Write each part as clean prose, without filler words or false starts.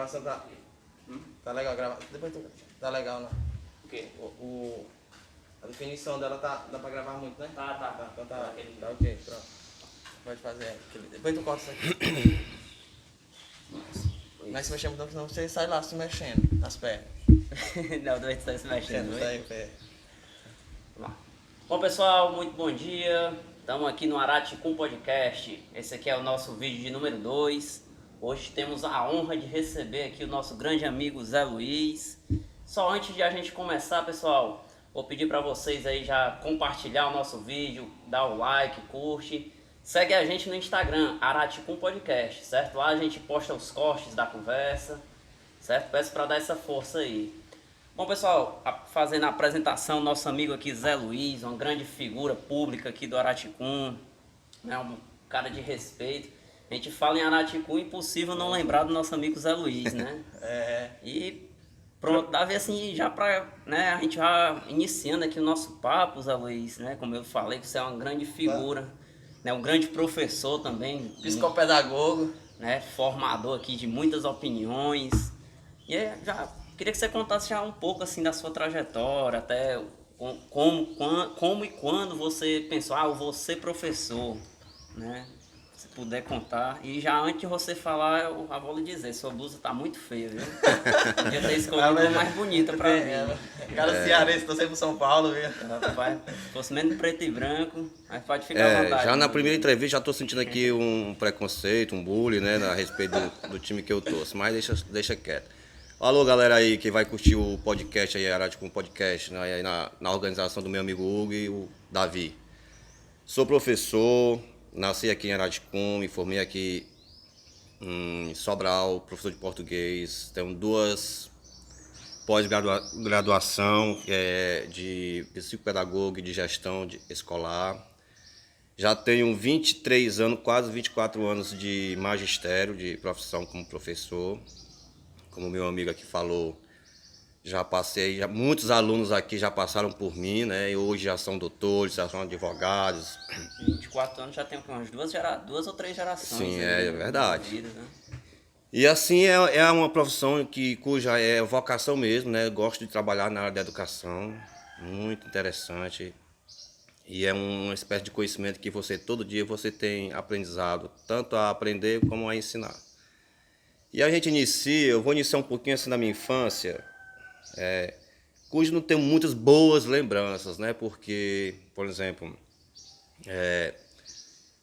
gravação tá... Tá legal, depois tu... Tá legal, não? O quê? A definição dela tá... Dá pra gravar muito, né? Tá. Então tá ok, pronto. Pode fazer. Depois tu corta isso aqui. Mas se mexer muito, senão você sai lá se mexendo nas pernas. Não, deve estar se mexendo. Sai em pé. Bom, pessoal, muito bom dia. Estamos aqui no Araticum Podcast. Esse aqui é o nosso vídeo de número 2. Hoje temos a honra de receber aqui o nosso grande amigo Zé Luiz. Só antes de a gente começar, pessoal, vou pedir para vocês aí já compartilhar o nosso vídeo, dar o like, curte. Segue a gente no Instagram, Araticum Podcast, certo? Lá a gente posta os cortes da conversa, certo? Peço para dar essa força aí. Bom, pessoal, fazendo a apresentação, nosso amigo aqui Zé Luiz, uma grande figura pública aqui do Araticum, né? Um cara de respeito. A gente fala em Araticum, impossível não lembrar do nosso amigo Zé Luiz, né? E pronto, Davi, assim, já pra, né, a gente já iniciando aqui o nosso papo, Zé Luiz, né? Como eu falei, você é uma grande figura, né? Um grande professor também. Psicopedagogo. Né? Formador aqui de muitas opiniões. E já queria que você contasse já um pouco, assim, da sua trajetória, até como e quando você pensou, eu vou ser professor, né? Se puder contar. E já antes de você falar, eu já vou lhe dizer, sua blusa tá muito feia, viu? Podia ter escolhido uma mais bonita pra mim. Cara cearense, tô sempre pro São Paulo, viu? Rapaz, se fosse menos preto e branco, mas pode ficar à vontade. Já na primeira entrevista já tô sentindo aqui um preconceito, um bullying, né, a respeito do time que eu torço, mas deixa quieto. Alô, galera aí que vai curtir o podcast aí, Araticum Podcast, né, aí na organização do meu amigo Hugo e o Davi. Sou professor, nasci aqui em Araticum, me formei aqui em Sobral, professor de português. Tenho 2 pós-graduação, que é de psicopedagogo e de gestão escolar. Já tenho 23 anos, quase 24 anos de magistério, de profissão como professor. Como meu amigo aqui falou, já passei, muitos alunos aqui já passaram por mim, né? E hoje já são doutores, já são advogados. 24 anos já tem umas 2 ou 3 gerações. Sim, aí, é verdade. Vida, né? E assim é uma profissão cuja é vocação mesmo, né? Gosto de trabalhar na área da educação, muito interessante. E é uma espécie de conhecimento que todo dia você tem aprendizado, tanto a aprender como a ensinar. E eu vou iniciar um pouquinho assim na minha infância, cujo não tenho muitas boas lembranças, né? Porque, por exemplo,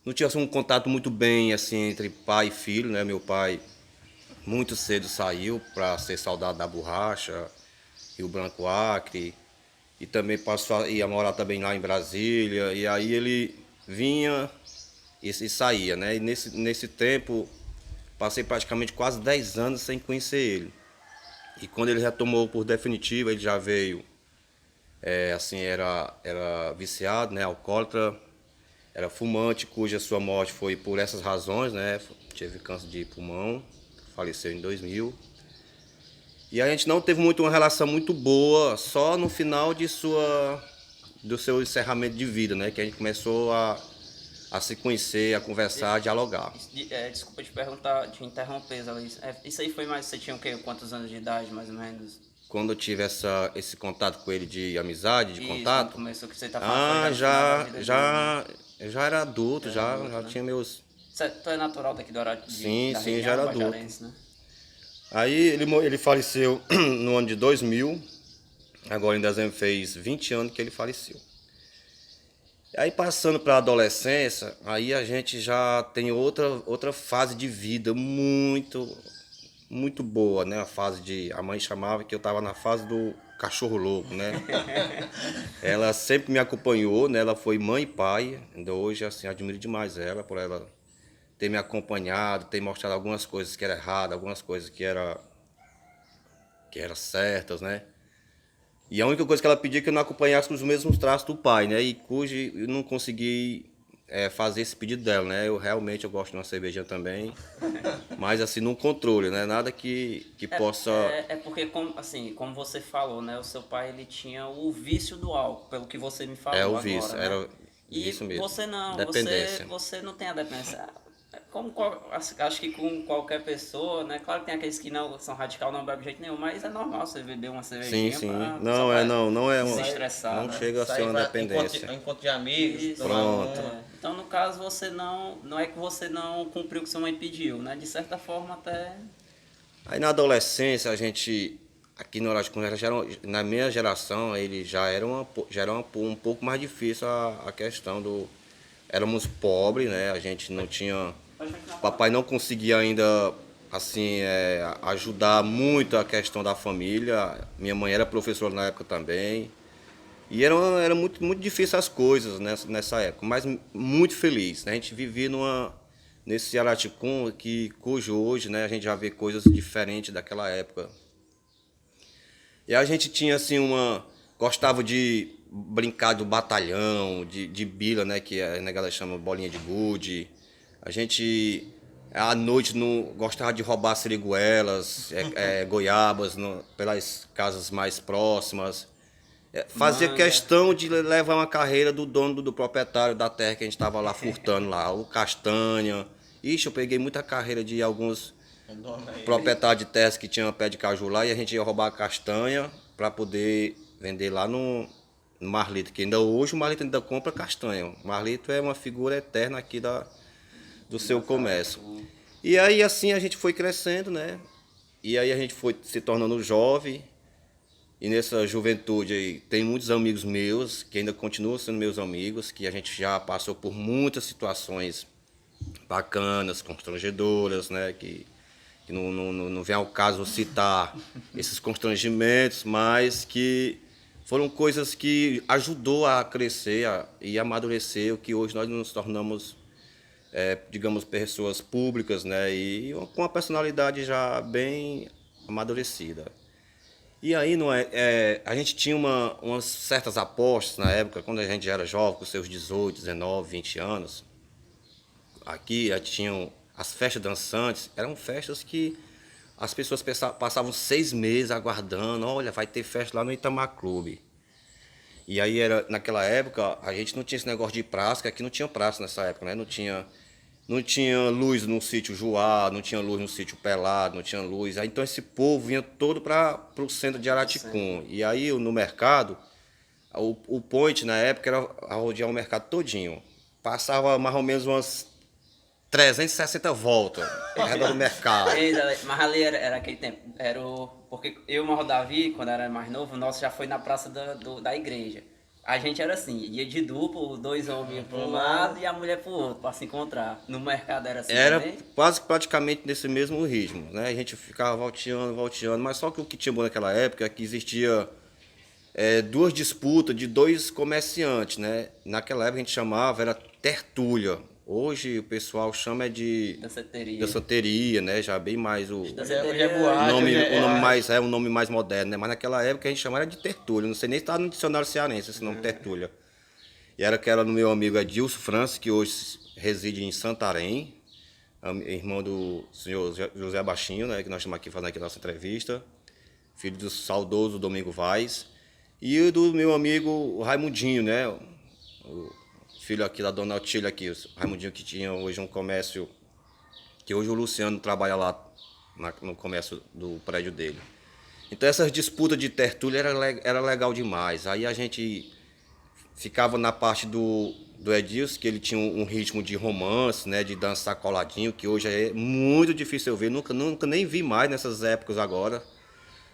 não tinha assim, um contato muito bem assim entre pai e filho, né? Meu pai muito cedo saiu para ser soldado da borracha, Rio Branco, Acre, e também ia morar também lá em Brasília, e aí ele vinha e saía, né? E nesse tempo passei praticamente quase 10 anos sem conhecer ele. E quando ele retomou por definitivo, ele já veio, assim, era viciado, né? Alcoólatra, era fumante, cuja sua morte foi por essas razões, né? Teve câncer de pulmão, faleceu em 2000. E a gente não teve uma relação muito boa, só no final do seu encerramento de vida, né? Que a gente começou a se conhecer, a conversar, a dialogar. Desculpa te perguntar, te interromper, Zé Luiz. Isso aí foi mais, você tinha o quê? Quantos anos de idade, mais ou menos? Quando eu tive esse contato com ele de amizade, de contato... Começou que você tá falando. Eu já era adulto, já né? tinha meus... Tu é natural daqui do Araticum? Sim, já era adulto. Né? Aí ele faleceu no ano de 2000, agora em dezembro fez 20 anos que ele faleceu. Aí passando para a adolescência, aí a gente já tem outra fase de vida muito, muito boa, né? A mãe chamava que eu estava na fase do cachorro louco, né? Ela sempre me acompanhou, né? Ela foi mãe e pai, ainda hoje assim, admiro demais ela, por ela ter me acompanhado, ter mostrado algumas coisas que eram erradas, algumas coisas que eram certas, né? E a única coisa que ela pedia é que eu não acompanhasse com os mesmos traços do pai, né? E cujo eu não consegui fazer esse pedido dela, né? Eu gosto de uma cervejinha também, mas assim, num controle, né? Nada que possa... Porque, como você falou, né? O seu pai, ele tinha o vício do álcool, pelo que você me falou agora, vício, né? era E isso mesmo. você não, dependência. você não tem a dependência. acho que com qualquer pessoa, né? Claro que tem aqueles que não são radical, não bebem de jeito nenhum, mas é normal você beber uma cervejinha Sim, sim. pra, Não, só é, pra não é se uma, estressar, não né? chega a Isso ser aí uma dependência. encontro de amigos, Isso. tomar Pronto. uma. Então, no caso, você não é que você não cumpriu o que sua mãe pediu, né? De certa forma, até... Aí na adolescência a gente, aqui no Horácio Cunha, na minha geração, ele já era um pouco mais difícil a questão do... Éramos pobres, né? A gente não tinha... Papai não conseguia ainda, assim, ajudar muito a questão da família. Minha mãe era professora na época também. E era muito, muito difícil as coisas nessa época, mas muito feliz, né? A gente vivia nesse Araticum cujo hoje, né, a gente já vê coisas diferentes daquela época. E a gente tinha assim gostava de brincar do batalhão, de bila, né, que a negada chama bolinha de gude. A gente à noite não gostava de roubar siriguelas, goiabas pelas casas mais próximas. Fazia Manga. questão de levar uma carreira do dono do proprietário da terra que a gente estava lá furtando lá, o castanha. Ixi, eu peguei muita carreira de alguns proprietários de terras que tinham pé de caju lá e a gente ia roubar a castanha para poder vender lá no Marlito, que ainda hoje o Marlito ainda compra castanha. O Marlito é uma figura eterna aqui do seu comércio. E aí assim a gente foi crescendo, né? E aí a gente foi se tornando jovem. E nessa juventude aí, tem muitos amigos meus, que ainda continuam sendo meus amigos, que a gente já passou por muitas situações bacanas, constrangedoras, né? Que não vem ao caso citar esses constrangimentos, mas que foram coisas que ajudou a crescer e amadurecer, o que hoje nós nos tornamos, digamos, pessoas públicas, né? E com uma personalidade já bem amadurecida. E aí a gente tinha umas certas apostas na época, quando a gente era jovem, com seus 18, 19, 20 anos. Aqui tinham as festas dançantes, eram festas que as pessoas passavam 6 meses aguardando, olha, vai ter festa lá no Itamar Clube. E aí naquela época a gente não tinha esse negócio de praça, que aqui não tinha praça nessa época, né? Não tinha luz no sítio Juá, não tinha luz no sítio Pelado, não tinha luz. Aí, então esse povo vinha todo para o centro de Araticum. E aí no mercado, o point na época era rodear o mercado todinho. Passava mais ou menos umas 360 voltas ao redor do mercado. Mas ali era aquele tempo, porque eu e o Davi, quando era mais novo, o nosso já foi na praça da igreja. A gente era assim, ia de duplo, 2 homens para um lado e a mulher para o outro, para se encontrar. No mercado era assim também? Quase praticamente nesse mesmo ritmo, né? A gente ficava volteando, mas só que o que tinha bom naquela época é que existia 2 disputas de 2 comerciantes, né? Naquela época a gente chamava, era tertúlia. Hoje o pessoal chama de danceteria, né? Já bem mais o nome mais moderno, né? Mas naquela época a gente chamava de tertúlia. Não sei nem se está no dicionário cearense esse nome tertúlia. E era que era no meu amigo Edilson Francis, que hoje reside em Santarém, irmão do senhor José Baixinho, né? Que nós estamos aqui fazendo aqui a nossa entrevista. Filho do saudoso Domingo Vaz. E do meu amigo Raimundinho, né? O filho aqui da dona Otília aqui, o Raimundinho, que tinha hoje um comércio, que hoje o Luciano trabalha lá no comércio do prédio dele. Então essas disputas de tertúlia era legal demais. Aí a gente ficava na parte do Edilson, que ele tinha um ritmo de romance, né, de dançar coladinho, que hoje é muito difícil eu ver, nunca nem vi mais nessas épocas agora.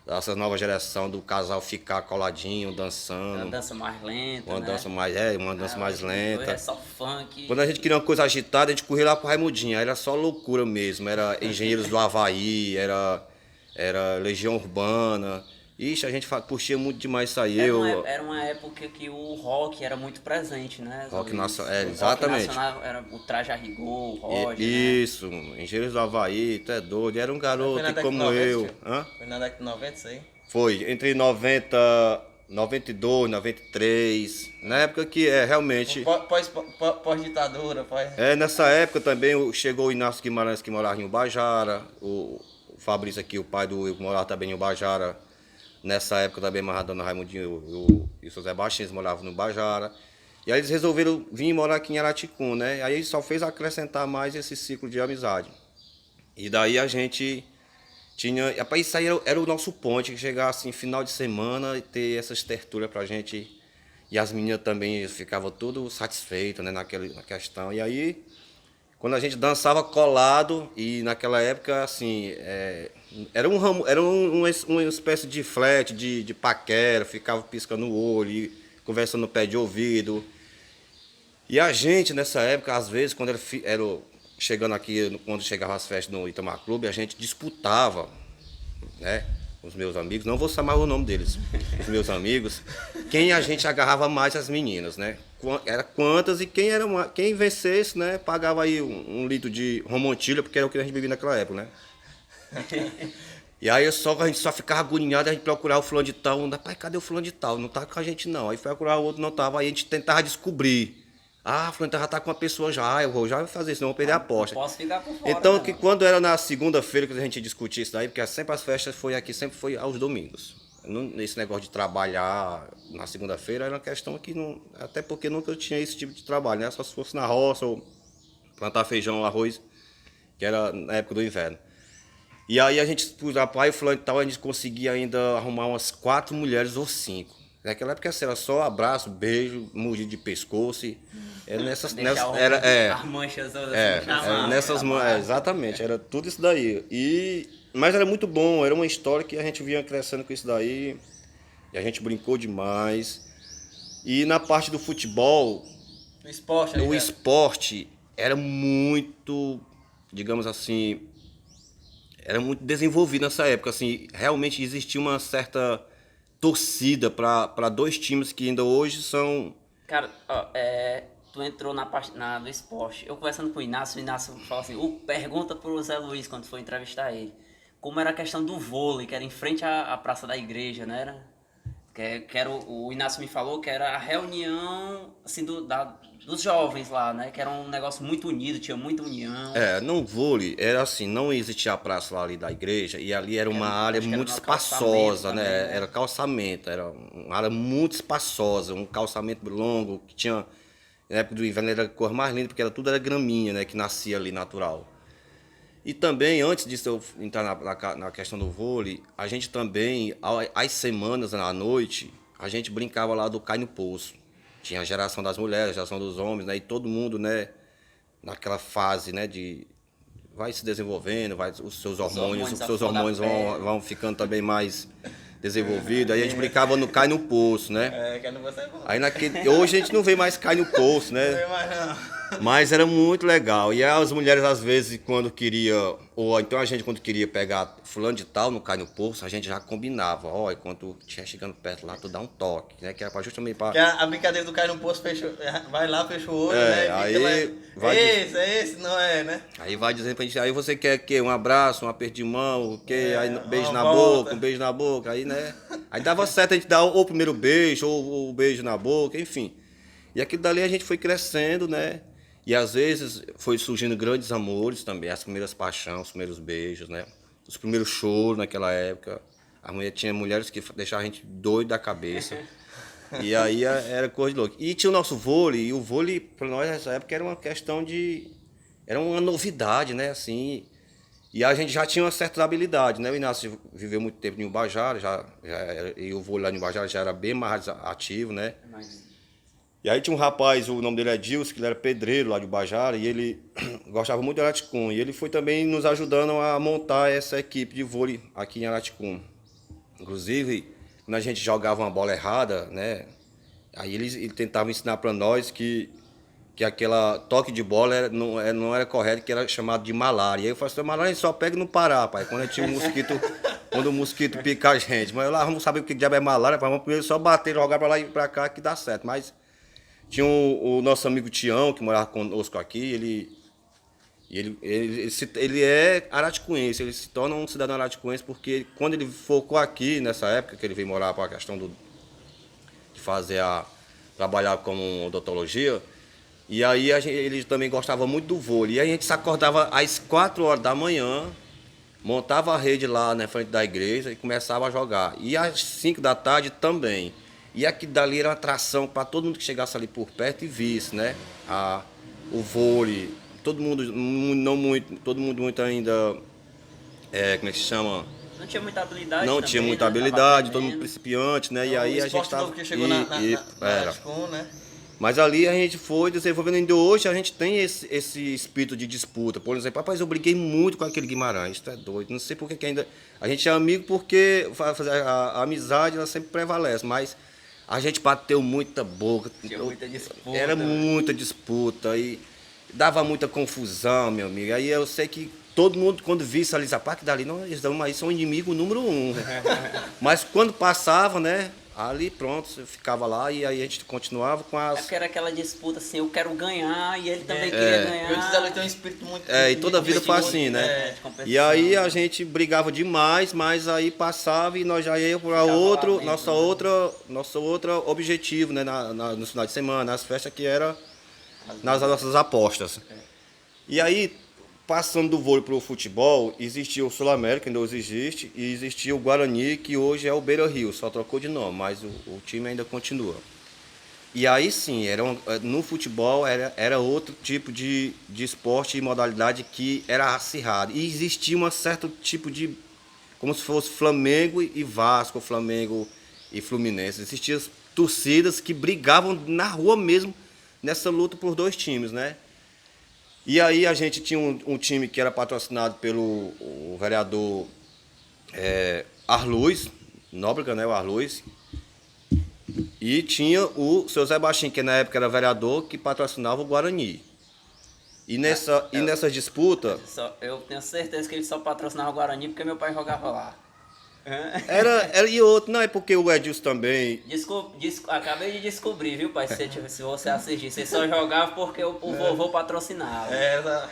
Essa nova geração do casal ficar coladinho, dançando. Uma dança mais lenta, uma né? dança mais lenta. É só funk. Quando a gente queria uma coisa agitada, a gente corria lá pro Raimundinho. Aí era só loucura mesmo. Era Engenheiros do Havaí, era Legião Urbana. Ixi, a gente curtia muito demais isso aí. Era uma época que o rock era muito presente, né? Exatamente. O rock nacional era o Traje a Rigor, o Roger, isso, Engenheiros do Havaí, tu é doido. Era um garoto como eu. Foi na década de 90 isso aí? Foi, entre 92, 93. Na época que realmente... Pós-ditadura, nessa época também chegou o Inácio Guimarães, que morava em Ubajara. O Fabrício aqui, o pai do Will, que morava também em Ubajara. Nessa época também, a dona Raimundinho e o José Baixinho moravam no Ubajara. E aí eles resolveram vir morar aqui em Araticum, né? Aí só fez acrescentar mais esse ciclo de amizade. E daí a gente tinha... Rapaz, isso aí era o nosso ponte, chegar assim, final de semana e ter essas tertúlias pra gente. E as meninas também ficavam tudo satisfeitas, né, na questão. E aí, quando a gente dançava colado, e naquela época, assim, era uma espécie de flerte, de paquera, ficava piscando o olho, e conversando no pé de ouvido. E a gente, nessa época, às vezes, quando chegando aqui, quando chegava as festas no Itamar Clube, a gente disputava, né? Os meus amigos, não vou chamar o nome deles, os meus amigos, quem a gente agarrava mais as meninas, né? Era quantas e quem vencesse, né? Pagava aí um litro de romontilha, porque era o que a gente bebia naquela época, né? E aí a gente só ficava agoniado, a gente procurava o fulano de tal, rapaz, cadê o fulano de tal? Não tá com a gente não. Aí foi procurar o outro, não tava, aí a gente tentava descobrir. Ah, fulano já tá com uma pessoa já, eu vou já fazer, senão eu vou perder a aposta. Posso ficar por fora. Então, né, que quando era na segunda-feira que a gente discutia isso daí, porque sempre as festas sempre foi aos domingos. Esse negócio de trabalhar na segunda-feira era uma questão que não. Até porque nunca tinha esse tipo de trabalho, né? Só se fosse na roça ou plantar feijão, arroz, que era na época do inverno. E aí a gente, por pai e fulano e tal, a gente conseguia ainda arrumar umas 4 mulheres ou 5. Naquela época era só abraço, beijo, mugido de pescoço. Era nessas. As manchas todas Exatamente, era tudo isso daí. Mas era muito bom, era uma história que a gente vinha crescendo com isso daí. E a gente brincou demais. E na parte do futebol, No esporte era muito, digamos assim, era muito desenvolvido nessa época. Assim, realmente existia uma certa torcida para 2 times que ainda hoje são... Cara, ó, tu entrou na parte do esporte. Eu conversando com o Inácio falou assim, pergunta pro Zé Luiz quando foi entrevistar ele. Como era a questão do vôlei, que era em frente à Praça da Igreja, né? O Inácio me falou que era a reunião assim, dos jovens lá, né? Que era um negócio muito unido, tinha muita união. No vôlei, era assim, não existia a praça lá ali da igreja, e ali era uma área muito espaçosa, também, né? Era calçamento, era uma área muito espaçosa, um calçamento longo, que tinha, na época do inverno era a cor mais linda, porque tudo era graminha, né? Que nascia ali natural. E também, antes disso eu entrar na questão do vôlei, a gente também, às semanas, à noite, a gente brincava lá do cai no poço. Tinha a geração das mulheres, a geração dos homens, né? E todo mundo, né? Naquela fase, né? Vai se desenvolvendo, os seus hormônios vão ficando também mais desenvolvidos. Aí a gente brincava no cai no poço, né? Que não vou sair bom. Aí hoje a gente não vê mais cai no poço, né? Não vê mais não. Mas era muito legal. E as mulheres, às vezes, quando queria, ou então a gente, quando queria pegar fulano de tal no cai no poço, a gente já combinava. Ó, quando estiver chegando perto lá, tu dá um toque, né? Que era justamente para... Que a brincadeira do cai no poço, vai lá, fecha o olho, né? Aí vai... Esse, não é, né? Aí vai dizendo pra gente, aí você quer o quê? Um abraço, um aperto de mão, o quê? Aí beijo na volta. boca, um beijo na boca, aí, né? Aí dava certo a gente dar ou o primeiro beijo, ou o beijo na boca, enfim. E aquilo dali a gente foi crescendo, né? E às vezes foi surgindo grandes amores também, as primeiras paixões, os primeiros beijos, né? Os primeiros choros naquela época. Tinha mulheres que deixavam a gente doido da cabeça. E aí era coisa de louco. E tinha o nosso vôlei, e o vôlei para nós nessa época era uma questão de... Era uma novidade, né? Assim, e a gente já tinha uma certa habilidade, né? O Inácio viveu muito tempo em Ubajara, e o vôlei lá em Ubajara já era bem mais ativo, né? E aí tinha um rapaz, o nome dele é Dilson, que ele era pedreiro lá de Ubajara, e ele gostava muito de Araticum. E ele foi também nos ajudando a montar essa equipe de vôlei aqui em Araticum. Inclusive, quando a gente jogava uma bola errada, né? Aí ele tentava ensinar para nós que aquela toque de bola não era correto, que era chamado de malária. E aí eu falei assim, malária a gente só pega no Pará, pai, quando quando o mosquito pica a gente. Mas lá vamos saber o que diabo é malária, vamos primeiro só bater, jogar para lá e para cá que dá certo. Mas tinha o nosso amigo Tião, que morava conosco aqui, ele é araticuense, ele se torna um cidadão araticuense porque quando ele focou aqui, nessa época que ele veio morar para a questão de trabalhar como odontologia, e aí ele também gostava muito do vôlei. E aí a gente se acordava às 4 horas da manhã, montava a rede lá na frente da igreja e começava a jogar. E às 5 da tarde também. E aquilo dali era uma atração para todo mundo que chegasse ali por perto e visse, né? O vôlei, todo mundo, não muito, todo mundo muito ainda, como é que se chama? Não tinha muita habilidade Não também, tinha muita né? Tava habilidade, todo mundo aprendendo. principiante, né? E É aí o a gente esporte tava... novo que chegou na era. Aracon, né? Mas ali a gente foi desenvolvendo, ainda hoje a gente tem esse espírito de disputa. Por exemplo, rapaz, eu briguei muito com aquele Guimarães, isso é doido. Não sei por que ainda. A gente é amigo porque a amizade ela sempre prevalece, mas a gente bateu muita boca. Tinha muita disputa. Era muita disputa e dava muita confusão, meu amigo. Aí eu sei que todo mundo, quando visse ali, rapaz, que dali, não, eles aí são inimigo número 1. Mas quando passava, né? Ali pronto, eu ficava lá e aí a gente continuava com É as. porque era aquela disputa assim, eu quero ganhar e ele também queria ganhar. Eu disse, ela tem um espírito muito... E toda a vida foi assim, né? de competição. E aí a gente brigava demais, mas aí passava e nós já ia para Ficava outro, lá dentro, nosso outro objetivo, né? No final de semana, nas festas que era nas nossas apostas. E aí, passando do vôlei para o futebol, existia o Sul-América, ainda hoje existe, e existia o Guarani, que hoje é o Beira-Rio, só trocou de nome, mas o time ainda continua. E aí sim, no futebol era outro tipo de esporte e modalidade que era acirrado. E existia um certo tipo de, como se fosse Flamengo e Vasco, Flamengo e Fluminense. Existiam torcidas que brigavam na rua mesmo nessa luta por dois times, né? E aí a gente tinha um time que era patrocinado pelo o vereador Arluz, Nóbrega, né, o Arluz. E tinha o seu Zé Baixinho, que na época era vereador, que patrocinava o Guarani. E nessa disputa... Eu tenho certeza que ele só patrocinava o Guarani porque meu pai jogava lá. E outro, não, é porque o Edilson também... Acabei de descobrir, viu, pai? Se você assistir, você só jogava porque o vovô patrocinava.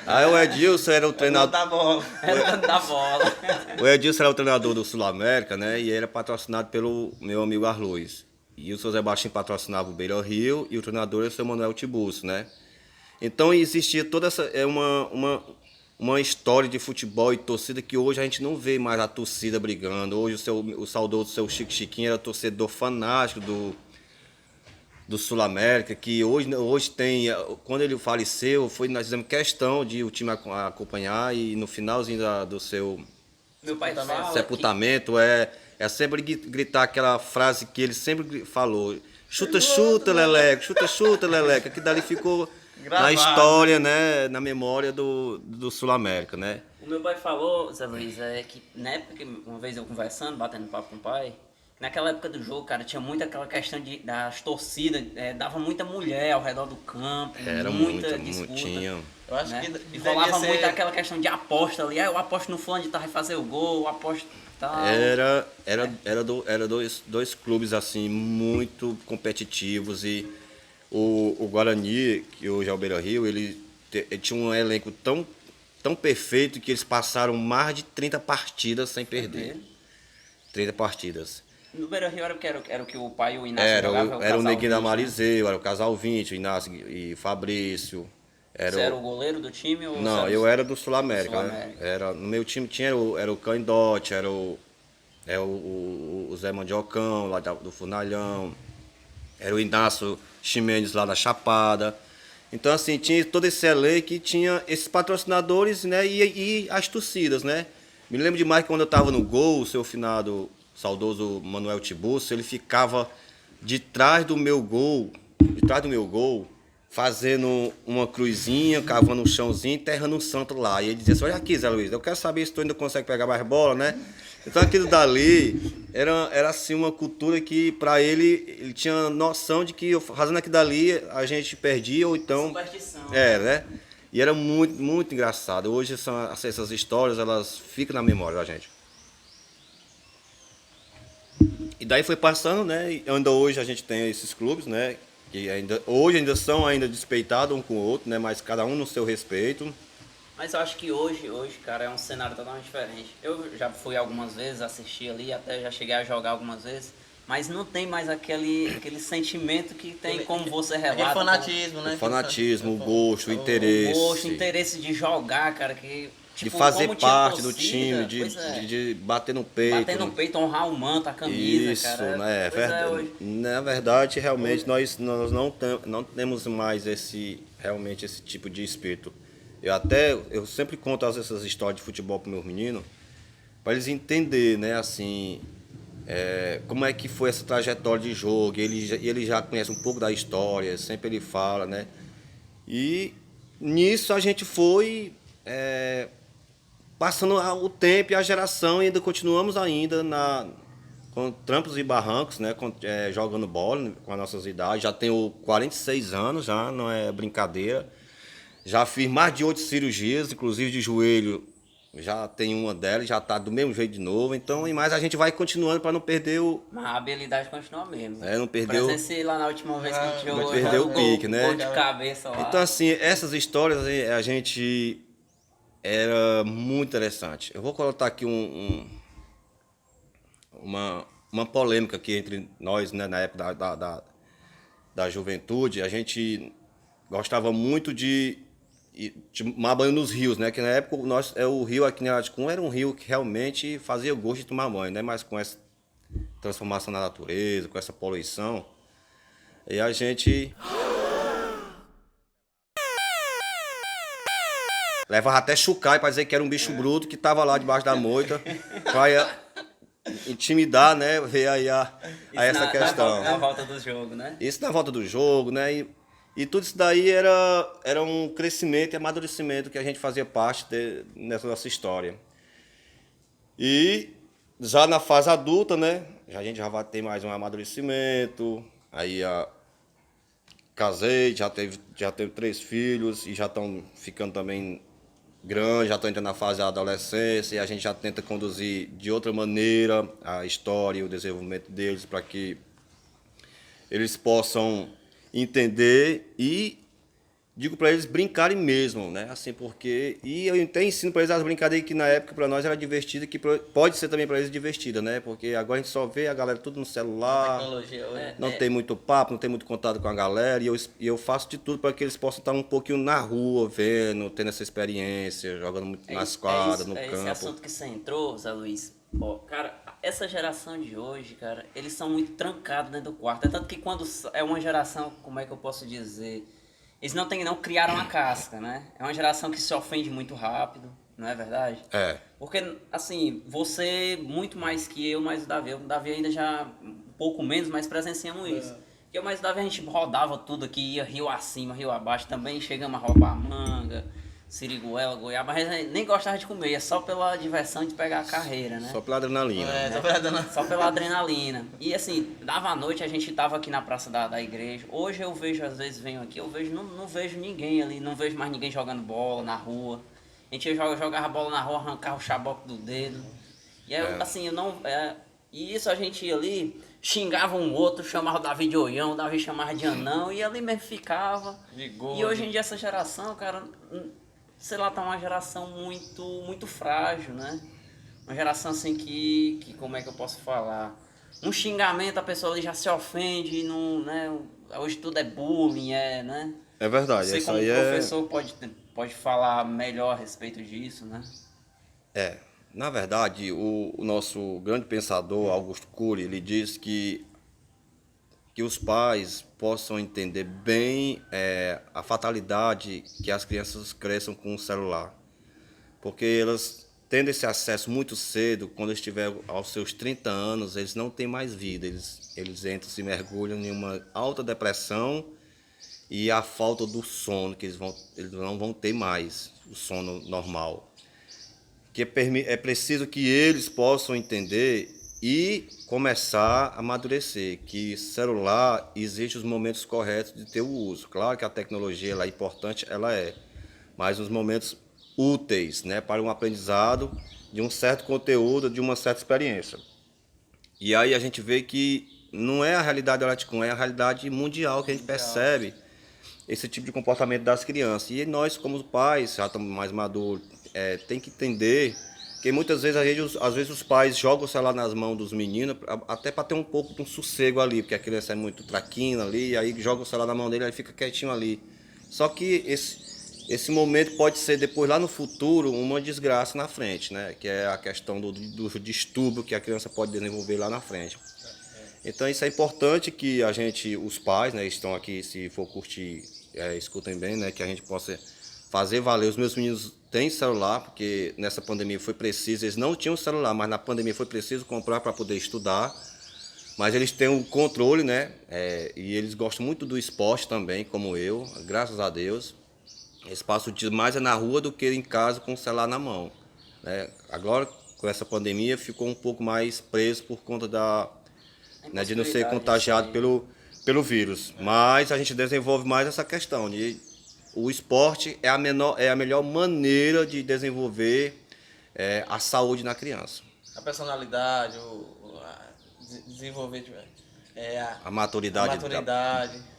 Aí o Edilson era o treinador... Da bola. Era o dono da bola. O Edilson era o treinador do Sul-América, né? E ele era patrocinado pelo meu amigo Arluz. E o seu Zé Baixinho patrocinava o Beira Rio e o treinador era o seu Manuel Tiburcio, né? Então existia toda essa... uma história de futebol e torcida que hoje a gente não vê mais a torcida brigando. Hoje o saudoso seu Chiquinho era torcedor fanático do Sul-América, que hoje tem... Quando ele faleceu, nós fizemos questão de o time acompanhar e no finalzinho do seu Meu pai fala sepultamento é sempre gritar aquela frase que ele sempre falou: chuta, chuta, Leleco, chuta, chuta, Leleco, que dali ficou Gravado, na história, né, na memória do Sul-América, né? O meu pai falou, Zé Luiz, que na época, que uma vez eu conversando, batendo papo com o pai, naquela época do jogo, cara, tinha muito aquela questão das torcidas, dava muita mulher ao redor do campo, Era muita disputa. tinha. Eu acho Né? que E rolava ser... muito aquela questão de aposta ali, eu aposto no fulano de tal, vai fazer o gol, eu aposto tal. Era dois clubes assim muito competitivos e o Guarani, que hoje é o Beira Rio, ele tinha um elenco tão perfeito que eles passaram mais de 30 partidas sem perder. 30 partidas. No Beira Rio era o que o pai e o Inácio jogavam? Era o Neguinho da 20, né? Marizeu, era o Casal 20, o Inácio e Fabrício. Você era o goleiro do time? Ou Não, eu era do Sul-América, né? No meu time era o Candote, era o Zé Mandiocão, lá do Furnalhão, era o Inácio Ximenes lá da Chapada. Então, assim, tinha todo esse elenco que tinha esses patrocinadores, né? E as torcidas, né? Me lembro demais que quando eu estava no gol, o seu finado, saudoso Manuel Tiburcio, ele ficava de trás do meu gol, fazendo uma cruzinha, cavando um chãozinho, enterrando um santo lá. E ele dizia assim: olha aqui, Zé Luiz, eu quero saber se tu ainda consegue pegar mais bola, né? Então aquilo dali era assim uma cultura que para ele tinha noção de que fazendo aquilo dali a gente perdia ou então... Superstição. né? E era muito, muito engraçado. Hoje essas histórias, elas ficam na memória da gente. E daí foi passando, né? E ainda hoje a gente tem esses clubes, né? Que hoje ainda são despeitados um com o outro, né? Mas cada um no seu respeito. Mas eu acho que hoje, cara, é um cenário totalmente diferente. Eu já fui algumas vezes, assisti ali, até já cheguei a jogar algumas vezes, mas não tem mais aquele sentimento que tem como você relata. Aquele fanatismo, né? O fanatismo, o gosto, o interesse. O gosto, o interesse de jogar, cara, que de Tipo, fazer como tinha parte do torcida, time, pois é. de bater no peito. Bater no peito, honrar o manto, a camisa, Isso, cara. né? Pois é, hoje. Na verdade, realmente, nós não temos mais realmente esse tipo de espírito. Eu sempre conto essas histórias de futebol para meus meninos, para eles entenderem, né, assim, como é que foi essa trajetória de jogo. Ele já conhece um pouco da história, sempre ele fala, né? E nisso a gente foi passando o tempo e a geração e ainda continuamos ainda com trampos e barrancos, né? Jogando bola com as nossas idades. Já tenho 46 anos, já não é brincadeira. Já fiz mais de 8 cirurgias, inclusive de joelho. Já tem uma delas, já está do mesmo jeito de novo. Então, e mais a gente vai continuando para não perder Mas a habilidade continua mesmo. não perder Presenciei lá na última vez que a gente jogou. perder o pique, né? Gol de cabeça lá. Então, assim, essas histórias a gente era muito interessante. Eu vou colocar aqui uma polêmica aqui entre nós, né, na época da juventude. A gente gostava muito de tomar banho nos rios, né? Que na época o rio aqui em Araticum era um rio que realmente fazia gosto de tomar banho, né? Mas com essa transformação na natureza, com essa poluição, e a gente levava até chucai para dizer que era um bicho bruto que estava lá debaixo da moita, para intimidar, né? Ver aí a essa questão. Na volta do jogo, né? Isso na volta do jogo, né? E tudo isso daí era um crescimento e amadurecimento que a gente fazia parte nessa nossa história. E já na fase adulta, né? A gente já vai ter mais um amadurecimento. Aí casei, já teve 3 filhos e já estão ficando também grandes, já estão entrando na fase da adolescência e a gente já tenta conduzir de outra maneira a história e o desenvolvimento deles para que eles possam entender e digo para eles brincarem mesmo, né? Assim, porque eu até ensino para eles as brincadeiras que na época para nós era divertida, que pode ser também para eles divertida, né? Porque agora a gente só vê a galera tudo no celular, Tecnologia hoje. não tem muito papo, não tem muito contato com a galera, e eu faço de tudo para que eles possam estar um pouquinho na rua, vendo, tendo essa experiência, jogando muito nas quadras, no campo. Esse assunto que você entrou, Zé Luiz. Ó, cara, essa geração de hoje, cara, eles são muito trancados dentro do quarto. É tanto que quando é uma geração, como é que eu posso dizer? Eles não criaram a casca, né? É uma geração que se ofende muito rápido, não é verdade? É. Porque, assim, você muito mais que eu, mais o Davi ainda já um pouco menos, mas presenciamos isso. Eu mais o Davi a gente rodava tudo aqui, ia rio acima, rio abaixo, também chegamos a roubar manga, siriguela, goiaba, mas a gente nem gostava de comer, é só pela diversão de pegar a carreira, né? Só pela adrenalina. Só pela adrenalina. E assim, dava a noite, a gente tava aqui na praça da igreja. Hoje eu vejo, às vezes venho aqui, eu vejo, não vejo ninguém ali, não vejo mais ninguém jogando bola na rua. A gente jogava bola na rua, arrancava o chaboque do dedo. E aí, assim, eu não. E isso a gente ia ali, xingava um outro, chamava o Davi de oião, o Davi chamava de anão, e ali mesmo ficava. E hoje em dia essa geração, cara, sei lá, tá uma geração muito frágil, né? Uma geração assim que como é que eu posso falar? Um xingamento, a pessoa ali já se ofende, não, né? Hoje tudo é bullying, né? É verdade, Você isso como aí professor pode falar melhor a respeito disso, né? Na verdade, o nosso grande pensador, Augusto Cury, ele diz que os pais possam entender bem a fatalidade que as crianças cresçam com o celular. Porque elas, tendo esse acesso muito cedo, quando estiver aos seus 30 anos, eles não têm mais vida. Eles entram, se mergulham em uma alta depressão e a falta do sono, que eles não vão ter mais o sono normal. Que é preciso que eles possam entender e começar a amadurecer, que celular existe os momentos corretos de ter o uso. Claro que a tecnologia ela é importante, ela é, mas os momentos úteis, né, para um aprendizado de um certo conteúdo, de uma certa experiência. E aí a gente vê que não é a realidade do Araticum, é a realidade mundial que a gente percebe esse tipo de comportamento das crianças. E nós, como pais, já estamos mais maduros, tem que entender que muitas vezes, às vezes os pais jogam o celular nas mãos dos meninos, até para ter um pouco de um sossego ali, porque a criança é muito traquina ali, e aí joga o celular na mão dele, ele fica quietinho ali. Só que esse momento pode ser depois lá no futuro uma desgraça na frente, né? Que é a questão do distúrbio que a criança pode desenvolver lá na frente. Então isso é importante que a gente, os pais, né, estão aqui, se for curtir, escutem bem, né, que a gente possa fazer valer. Os meus meninos têm celular, porque nessa pandemia foi preciso, eles não tinham celular, mas na pandemia foi preciso comprar para poder estudar. Mas eles têm o controle, né, e eles gostam muito do esporte também, como eu, graças a Deus. Eles passam o dia mais na rua do que em casa com o celular na mão, né. Agora, com essa pandemia, ficou um pouco mais preso por conta né, de não ser contagiado pelo vírus. Mas a gente desenvolve mais essa questão de o esporte é a melhor maneira de desenvolver a saúde na criança. A personalidade, desenvolver A maturidade.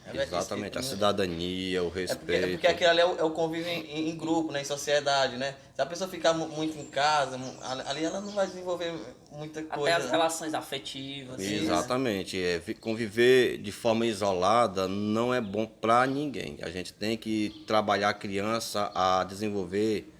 A Exatamente, a cidadania, o respeito. porque aquilo ali é o convívio em grupo, né, em sociedade, né? Se a pessoa ficar muito em casa, ali ela não vai desenvolver muita coisa. Até as relações afetivas. Exatamente. Conviver de forma isolada não é bom para ninguém. A gente tem que trabalhar a criança a desenvolver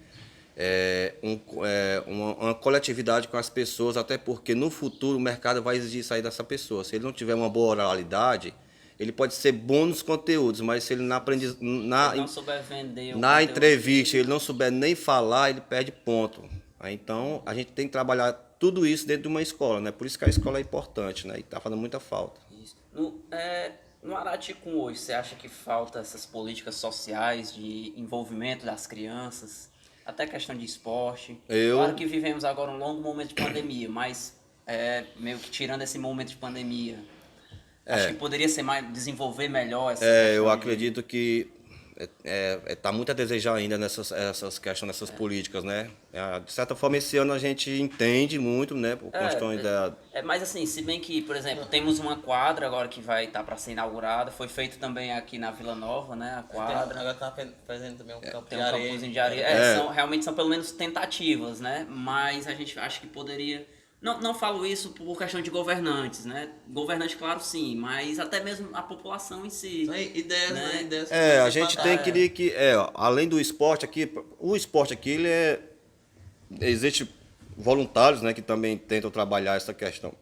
uma coletividade com as pessoas, até porque no futuro o mercado vai exigir sair dessa pessoa. Se ele não tiver uma boa oralidade, ele pode ser bom nos conteúdos, mas se ele não aprende Ele não souber vender na entrevista, ele não souber nem falar, ele perde ponto. Então a gente tem que trabalhar tudo isso dentro de uma escola, né? Por isso que a escola é importante, né? E está fazendo muita falta. Isso. No Araticum hoje, você acha que falta essas políticas sociais de envolvimento das crianças, até questão de esporte? Claro que vivemos agora um longo momento de pandemia, mas meio que tirando esse momento de pandemia, acho que poderia ser desenvolver melhor essa questão. Eu acredito que tá muito a desejar ainda essas questões, nessas políticas, né? De certa forma, esse ano a gente entende muito, né? Por questões Mas assim, se bem que, por exemplo, temos uma quadra agora que vai estar para ser inaugurada, foi feito também aqui na Vila Nova, né? A quadra. Agora está fazendo também um campo Tem de um areia. campozinho de areia. Realmente são pelo menos tentativas, né? Mas a gente acha que poderia... Não falo isso por questão de governantes, né? Governante, claro, sim, mas até mesmo a população em si. Ideias, né? Ideias a gente tem que além do esporte aqui, o esporte aqui, existe voluntários, né, que também tentam trabalhar essa questão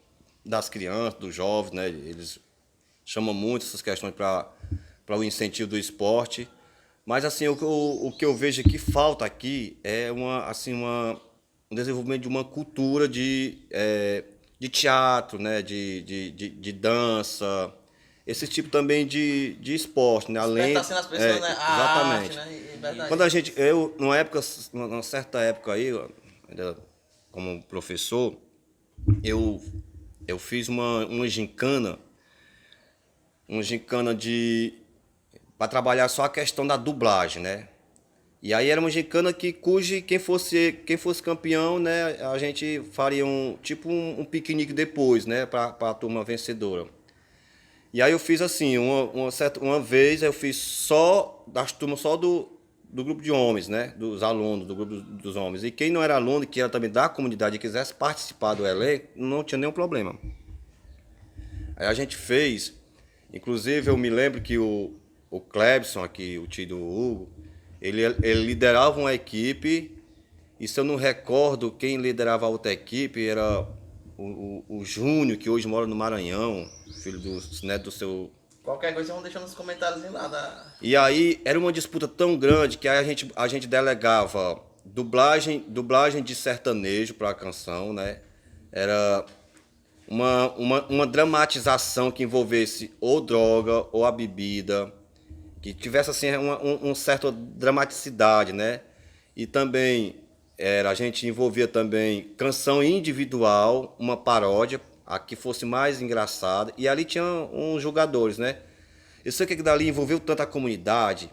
das crianças, dos jovens, né? Eles chamam muito essas questões para o incentivo do esporte. Mas assim, o que eu vejo que falta aqui é um desenvolvimento de uma cultura de teatro, né? de dança, esse tipo também de esporte, né? Além nas pessoas, né? Exatamente. Arte, né? Quando numa certa época aí, ainda como professor, eu fiz uma gincana para trabalhar só a questão da dublagem, né? E aí era uma gincana cujo quem fosse campeão, né, a gente faria um piquenique depois, né, para a turma vencedora. E aí eu fiz assim, uma vez eu fiz só das turmas, só do grupo de homens, né, dos alunos, do grupo dos homens. E quem não era aluno, que era também da comunidade e quisesse participar do elenco, não tinha nenhum problema. Aí a gente fez, inclusive eu me lembro que o Clebson aqui, o tio do Hugo, ele liderava uma equipe, e se eu não recordo, quem liderava a outra equipe era o Júnior, que hoje mora no Maranhão, filho do neto do seu... Qualquer coisa vão deixando nos comentários lá. E aí era uma disputa tão grande que aí a gente delegava dublagem de sertanejo para a canção, né? Era uma dramatização que envolvesse ou droga ou a bebida, que tivesse assim uma certa dramaticidade, né? E também a gente envolvia também canção individual, uma paródia, a que fosse mais engraçada, e ali tinha uns jogadores, né? Eu sei que dali envolveu tanta comunidade,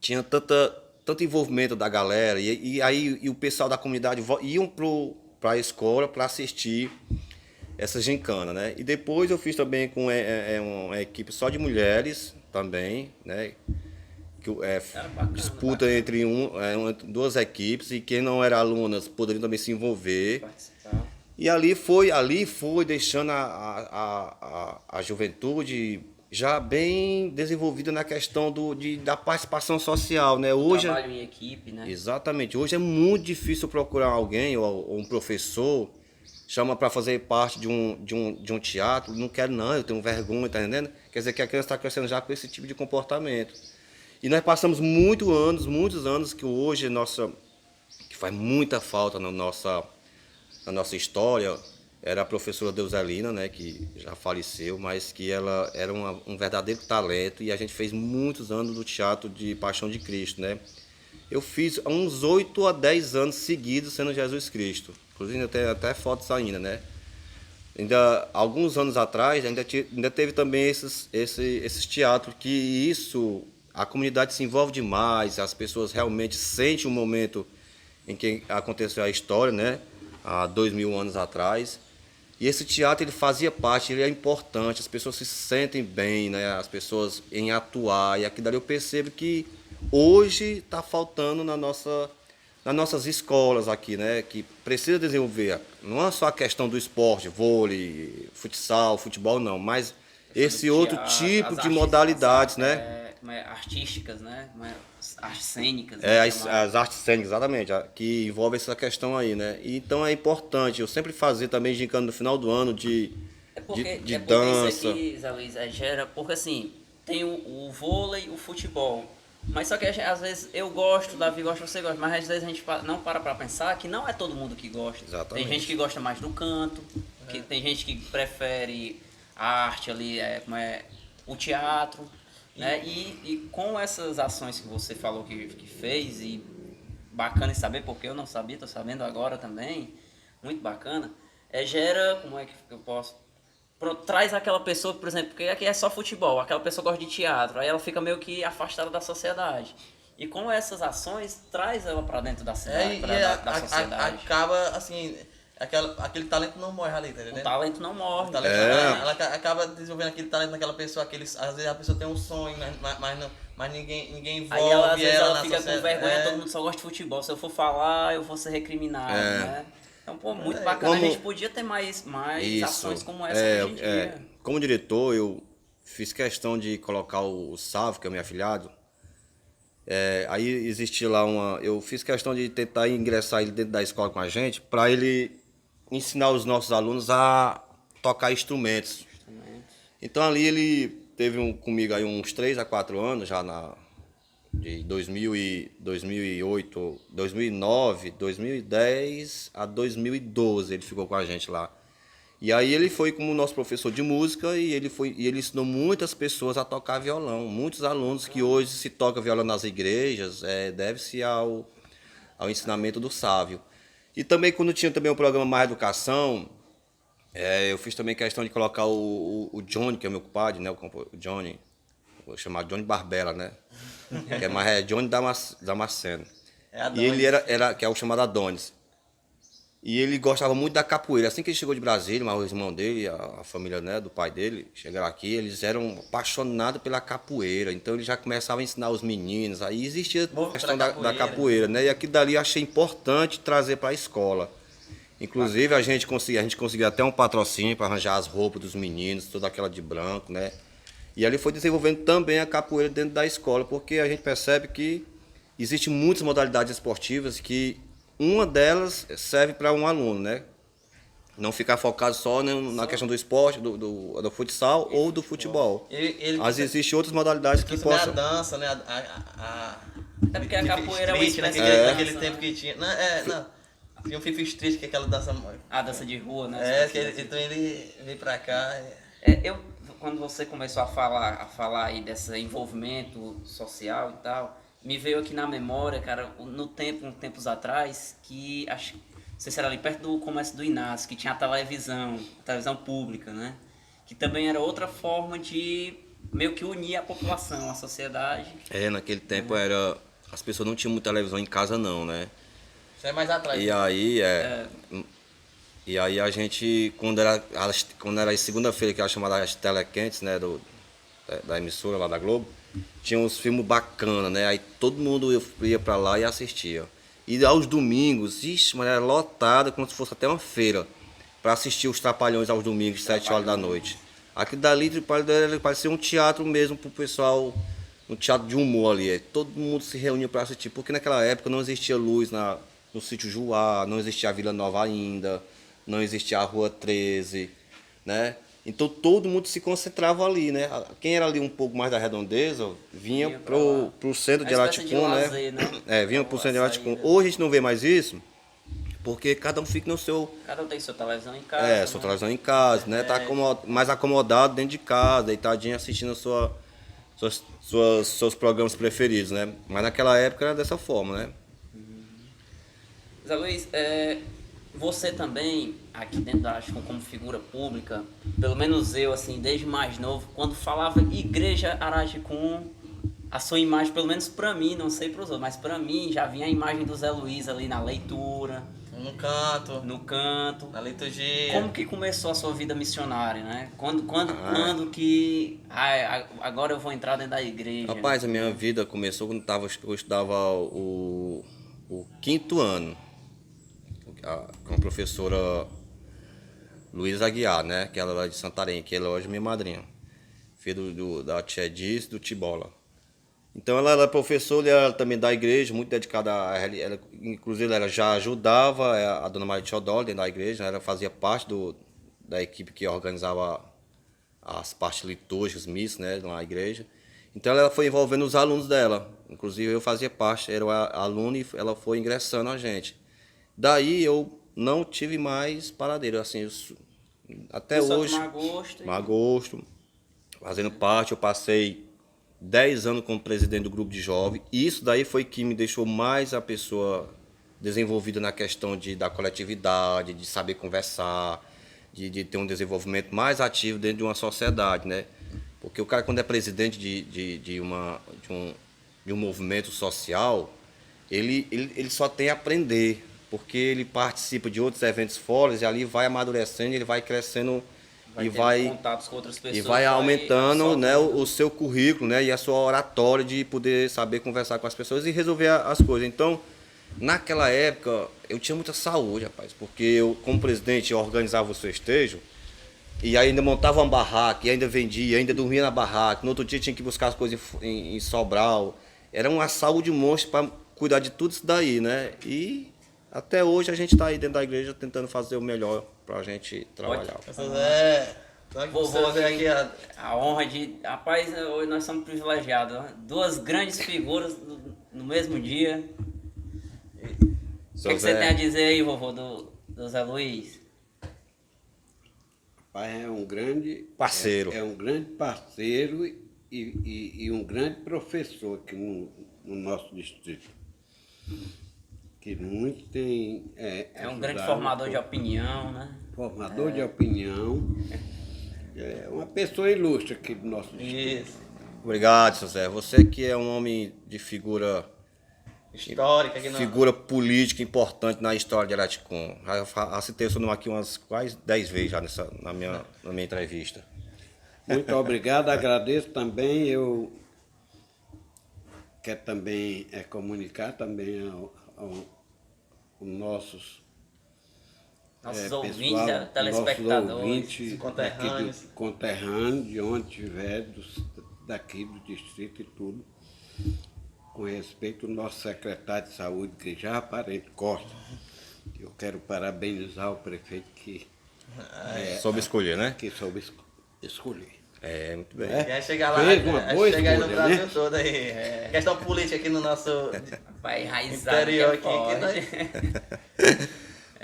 tinha tanto envolvimento da galera, e aí o pessoal da comunidade iam para a escola para assistir essa gincana, né? E depois eu fiz também com uma equipe só de mulheres também, né? Que disputa entre duas equipes, e quem não era alunas poderiam também se envolver. E ali foi deixando a juventude já bem desenvolvida na questão da participação social, né? Hoje, Trabalho em equipe, né? exatamente. Hoje é muito difícil procurar alguém ou um professor chama para fazer parte de um teatro. Não quero não, eu tenho vergonha, tá entendendo? Quer dizer que a criança está crescendo já com esse tipo de comportamento. E nós passamos muitos anos que hoje que faz muita falta na nossa história, era a professora Deuselina, né, que já faleceu, mas que ela era um verdadeiro talento e a gente fez muitos anos do teatro de Paixão de Cristo, né? Eu fiz uns 8 a 10 anos seguidos sendo Jesus Cristo. Inclusive eu tenho até fotos ainda, né? Ainda alguns anos atrás ainda teve também esses teatros que a comunidade se envolve demais, as pessoas realmente sentem o momento em que aconteceu a história, né? Há 2000 anos atrás. E esse teatro ele fazia parte, ele é importante, as pessoas se sentem bem, né? As pessoas em atuar. E aqui dali eu percebo que hoje está faltando nas nossas escolas aqui, né? Que precisa desenvolver, não é só a questão do esporte, vôlei, futsal, futebol, não, mas esse outro tipo de modalidades, né? Artísticas, né? Artes cênicas. As artes cênicas, exatamente, que envolve essa questão aí, né? E então é importante, eu sempre fazer também, gincando no final do ano de dança. Isso aqui, Zé Luiz, gera, porque assim, tem o vôlei, o futebol. Mas só que às vezes eu gosto, Davi gosta, você gosta, mas às vezes a gente não para pensar que não é todo mundo que gosta. Exatamente. Tem gente que gosta mais do canto, que tem gente que prefere a arte ali, o teatro. Né? E com essas ações que você falou que fez, e bacana em saber, porque eu não sabia, estou sabendo agora também, muito bacana, gera, como é que eu posso... Traz aquela pessoa, por exemplo, porque aqui é só futebol, aquela pessoa gosta de teatro, aí ela fica meio que afastada da sociedade. E com essas ações, traz ela para dentro da cidade, da sociedade. Acaba, assim... Aquele talento não morre ali, tá entendendo? O talento não morre. Ela acaba desenvolvendo aquele talento naquela pessoa, às vezes a pessoa tem um sonho, mas ninguém envolve aí às vezes ela fica sociedade. com vergonha, todo mundo só gosta de futebol. Se eu for falar, eu vou ser recriminado, né? Então, pô, muito bacana. A gente podia ter mais ações como essa hoje em dia. Como diretor, eu fiz questão de colocar o Sávio, que é meu afilhado. Aí existia lá eu fiz questão de tentar ingressar ele dentro da escola com a gente, para ele ensinar os nossos alunos a tocar instrumentos. Então ali ele teve comigo aí uns 3 a 4 anos, já de 2008, 2009, 2010 a 2012 ele ficou com a gente lá. E aí ele foi como nosso professor de música e ele ensinou muitas pessoas a tocar violão. Muitos alunos que hoje se tocam violão nas igrejas, deve-se ao ensinamento do Sávio. E também quando tinha também o programa Mais Educação, eu fiz também questão de colocar o Johnny, que é meu compadre, né? O Johnny, vou chamar Johnny Barbella, né? Mas é Johnny Damasceno. E ele que é o chamado Adonis. E ele gostava muito da capoeira. Assim que ele chegou de Brasília, mas o irmão dele, a família, né, do pai dele, chegaram aqui, eles eram apaixonados pela capoeira. Então ele já começava a ensinar os meninos. Aí existia a questão da capoeira, né? E aqui dali eu achei importante trazer para a escola. Inclusive a gente conseguiu até um patrocínio para arranjar as roupas dos meninos, toda aquela de branco, né? E ali foi desenvolvendo também a capoeira dentro da escola, porque a gente percebe que existem muitas modalidades esportivas que uma delas serve para um aluno, né? Não ficar focado só na questão do esporte, do futsal ou do futebol. Mas existem outras modalidades que possam... a dança, né? É porque a capoeira é uma espécie naquele tempo que tinha... Tinha um FIFA Street, que é aquela dança... A dança de rua, né? Então ele veio pra cá... Quando você começou a falar aí desse envolvimento social e tal... Me veio aqui na memória, cara, uns tempos atrás, que acho que você era ali perto do comércio do Inácio, que tinha a televisão pública, né? Que também era outra forma de meio que unir a população, a sociedade. Naquele tempo as pessoas não tinham muita televisão em casa não, né? Isso é mais atrás. E aí E aí a gente, quando era segunda-feira, que era chamada as telequentes, né, da emissora lá da Globo, tinha uns filmes bacanas, né? Aí todo mundo ia pra lá e assistia. E aos domingos, mas era lotado como se fosse até uma feira, para assistir os Trapalhões aos domingos, 7 horas da noite. Aquilo dali parecia um teatro mesmo pro pessoal, um teatro de humor ali. Todo mundo se reunia para assistir, porque naquela época não existia luz no sítio Juá, não existia a Vila Nova ainda, não existia a Rua 13, né? Então todo mundo se concentrava ali, né? Quem era ali um pouco mais da redondeza vinha pro centro de Araticum, né? Lazer, né? Vinha pro centro de Araticum. Hoje a gente não vê mais isso, porque cada um fica no seu. Cada um tem sua televisão em casa. Sua televisão em casa, né? Tá mais acomodado dentro de casa, deitadinho assistindo seus programas preferidos, né? Mas naquela época era dessa forma, né? Zé Luiz, você também, aqui dentro da Araticum como figura pública, pelo menos eu, assim, desde mais novo, quando falava Igreja Araticum, a sua imagem, pelo menos pra mim, não sei pros outros, mas pra mim já vinha a imagem do Zé Luiz ali na leitura, no canto. Na liturgia. Como que começou a sua vida missionária, né? Quando que... agora eu vou entrar dentro da igreja. Rapaz, a minha vida começou quando eu estudava o 5º ano, com a professora Luísa Aguiar, né? Que ela era de Santarém, que ela hoje é minha madrinha. Filho da tia Diz e do Tibola. Então ela era professora, ela também da igreja, muito dedicada a ela. Inclusive ela já ajudava a dona Maria Teodoro dentro da igreja, ela fazia parte da equipe que organizava as partes litúrgicas, missas, né, na igreja. Então ela foi envolvendo os alunos dela, inclusive eu fazia parte, era aluno e ela foi ingressando a gente. Daí eu não tive mais paradeiro, assim, até hoje. Tomar gosto, fazendo parte, eu passei 10 anos como presidente do grupo de jovens, e isso daí foi que me deixou mais a pessoa desenvolvida na questão da coletividade, de saber conversar, de ter um desenvolvimento mais ativo dentro de uma sociedade, né? Porque o cara, quando é presidente de um movimento social, ele só tem a aprender, porque ele participa de outros eventos fora e ali vai amadurecendo, ele vai crescendo e vai contatos com outras pessoas, e vai aumentando, né, o seu currículo, né, e a sua oratória de poder saber conversar com as pessoas e resolver as coisas. Então, naquela época, eu tinha muita saúde, rapaz, porque eu, como presidente, eu organizava os festejos e ainda montava uma barraca, e ainda vendia, ainda dormia na barraca. No outro dia tinha que buscar as coisas em Sobral. Era uma saúde monstro para cuidar de tudo isso daí, né? E até hoje a gente está aí dentro da igreja tentando fazer o melhor para a gente trabalhar. Vou aqui a honra de... Rapaz, hoje nós somos privilegiados, né? 2 grandes figuras no mesmo dia. O que você tem a dizer aí, vovô, do Zé Luiz? Rapaz, é um grande parceiro. É um grande parceiro e um grande professor aqui no nosso distrito. Que muito tem... É um grande formador de opinião, né? Formador de opinião. É uma pessoa ilustre aqui do nosso distrito. Isso. Obrigado, seu Zé. Você que é um homem de figura histórica, figura política importante na história de Araticum. Já citei o seu nome aqui umas quase 10 vezes já na minha entrevista. Muito obrigado, agradeço também. Eu quero também comunicar também aos nossos ouvintes, telespectadores, nossos ouvintes conterrâneos, de onde estiver, daqui do distrito e tudo, com respeito ao nosso secretário de saúde, que já Parente Costa. Eu quero parabenizar o prefeito que soube escolher, né? Que soube escolher. Muito bem. Quer chegar lá, chegar aí no Brasil, né? Todo aí. Questão política aqui no nosso interior aqui.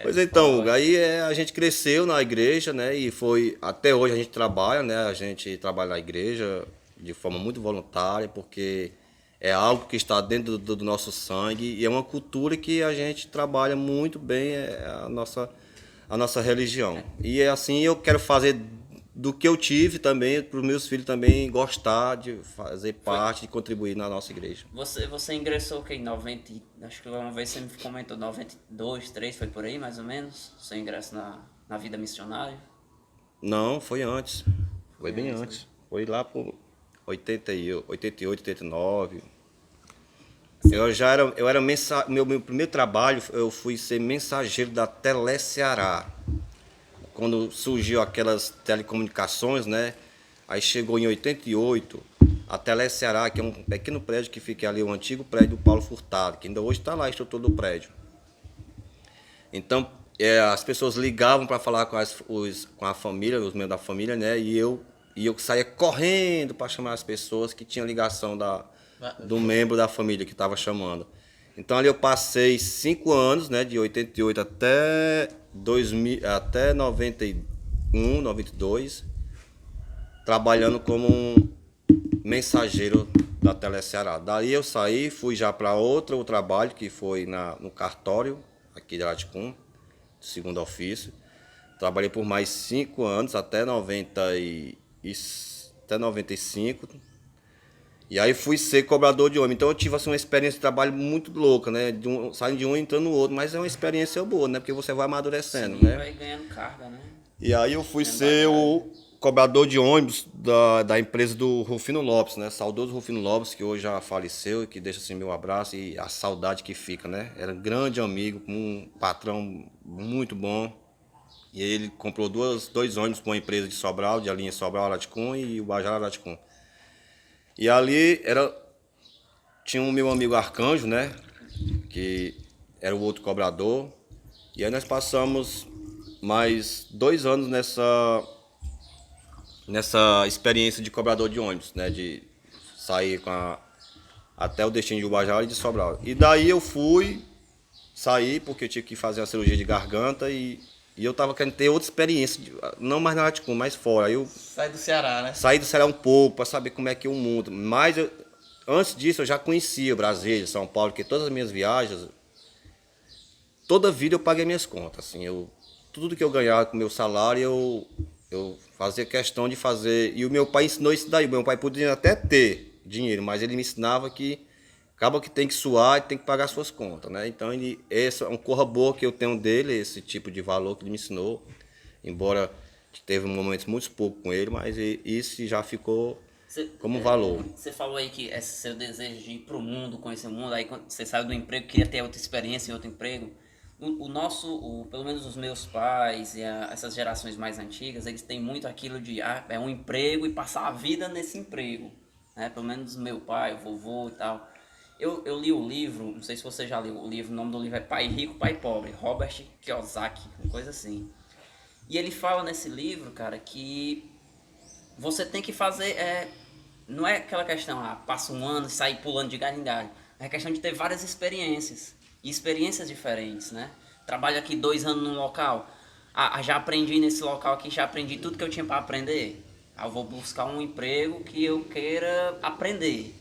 Pois então, Hugo, aí a gente cresceu na igreja, né? E até hoje a gente trabalha, né? A gente trabalha na igreja de forma muito voluntária, porque é algo que está dentro do nosso sangue e é uma cultura que a gente trabalha muito bem, a nossa religião. E assim eu quero fazer do que eu tive também, para os meus filhos também gostar de fazer parte, de contribuir na nossa igreja. Você ingressou o que em 90, acho que uma vez você me comentou, 92, 3, foi por aí mais ou menos? Seu ingresso na vida missionária? Não, foi antes. Foi bem antes. Foi lá por 88, 89. Eu era meu primeiro trabalho, eu fui ser mensageiro da Tele Ceará, quando surgiu aquelas telecomunicações, né? Aí chegou em 88 a Teleceará, que é um pequeno prédio que fica ali, o antigo prédio do Paulo Furtado, que ainda hoje está lá a estrutura do prédio. Então, as pessoas ligavam para falar com a família, os membros da família, né? E eu saía correndo para chamar as pessoas que tinham ligação do membro da família que estava chamando. Então ali eu passei 5 anos, né? De 88 até 91, 92, trabalhando como um mensageiro da Teleceará. Daí eu saí, fui já para outro trabalho, que foi no cartório, aqui de Araticum, segundo ofício. Trabalhei por mais 5 anos, até 95. E aí fui ser cobrador de ônibus. Então eu tive assim, uma experiência de trabalho muito louca, né? Saindo de um e entrando no outro, mas é uma experiência boa, né? Porque você vai amadurecendo, Sim, né? vai ganhando carga, né? E aí eu fui ser o cobrador de ônibus da empresa do Rufino Lopes, né? Saudoso Rufino Lopes, que hoje já faleceu e que deixa assim meu abraço e a saudade que fica, né? Era um grande amigo, um patrão muito bom. E ele comprou dois ônibus para uma empresa de Sobral, de linha Sobral Araticum e o Bajara Araticum. E ali tinha um meu amigo Arcanjo, né? Que era o outro cobrador. E aí nós passamos mais 2 anos nessa experiência de cobrador de ônibus, né? De sair até o destino de Ubajara e de Sobral. E daí eu sair porque eu tive que fazer uma cirurgia de garganta e eu tava querendo ter outra experiência, não mais na Araticum, mas fora. Aí eu Sai do Ceará, né? saí do Ceará um pouco para saber como é que é o mundo. Mas antes disso eu já conhecia Brasília, São Paulo, porque todas as minhas viagens, toda vida eu paguei minhas contas. Assim, tudo que eu ganhava com o meu salário, eu fazia questão de fazer. E o meu pai ensinou isso daí. O meu pai podia até ter dinheiro, mas ele me ensinava que acaba que tem que suar e tem que pagar suas contas, né? Então, esse é um corra-boa que eu tenho dele, esse tipo de valor que ele me ensinou. Embora teve momentos muito pouco com ele, mas isso já ficou como valor. Você falou aí que esse seu desejo de ir pro mundo, conhecer o mundo, aí quando você saiu do emprego, queria ter outra experiência em outro emprego. Pelo menos os meus pais e essas gerações mais antigas, eles têm muito aquilo de é um emprego e passar a vida nesse emprego, né? Pelo menos meu pai, o vovô e tal. Eu li o livro, não sei se você já leu o livro, o nome do livro é Pai Rico, Pai Pobre, Robert Kiyosaki, uma coisa assim. E ele fala nesse livro, cara, que você tem que fazer, não é aquela questão, passa um ano e sai pulando de galho em galho. É a questão de ter várias experiências, e experiências diferentes, né? Trabalho aqui 2 anos num local, já aprendi nesse local aqui, já aprendi tudo que eu tinha para aprender. Eu vou buscar um emprego que eu queira aprender.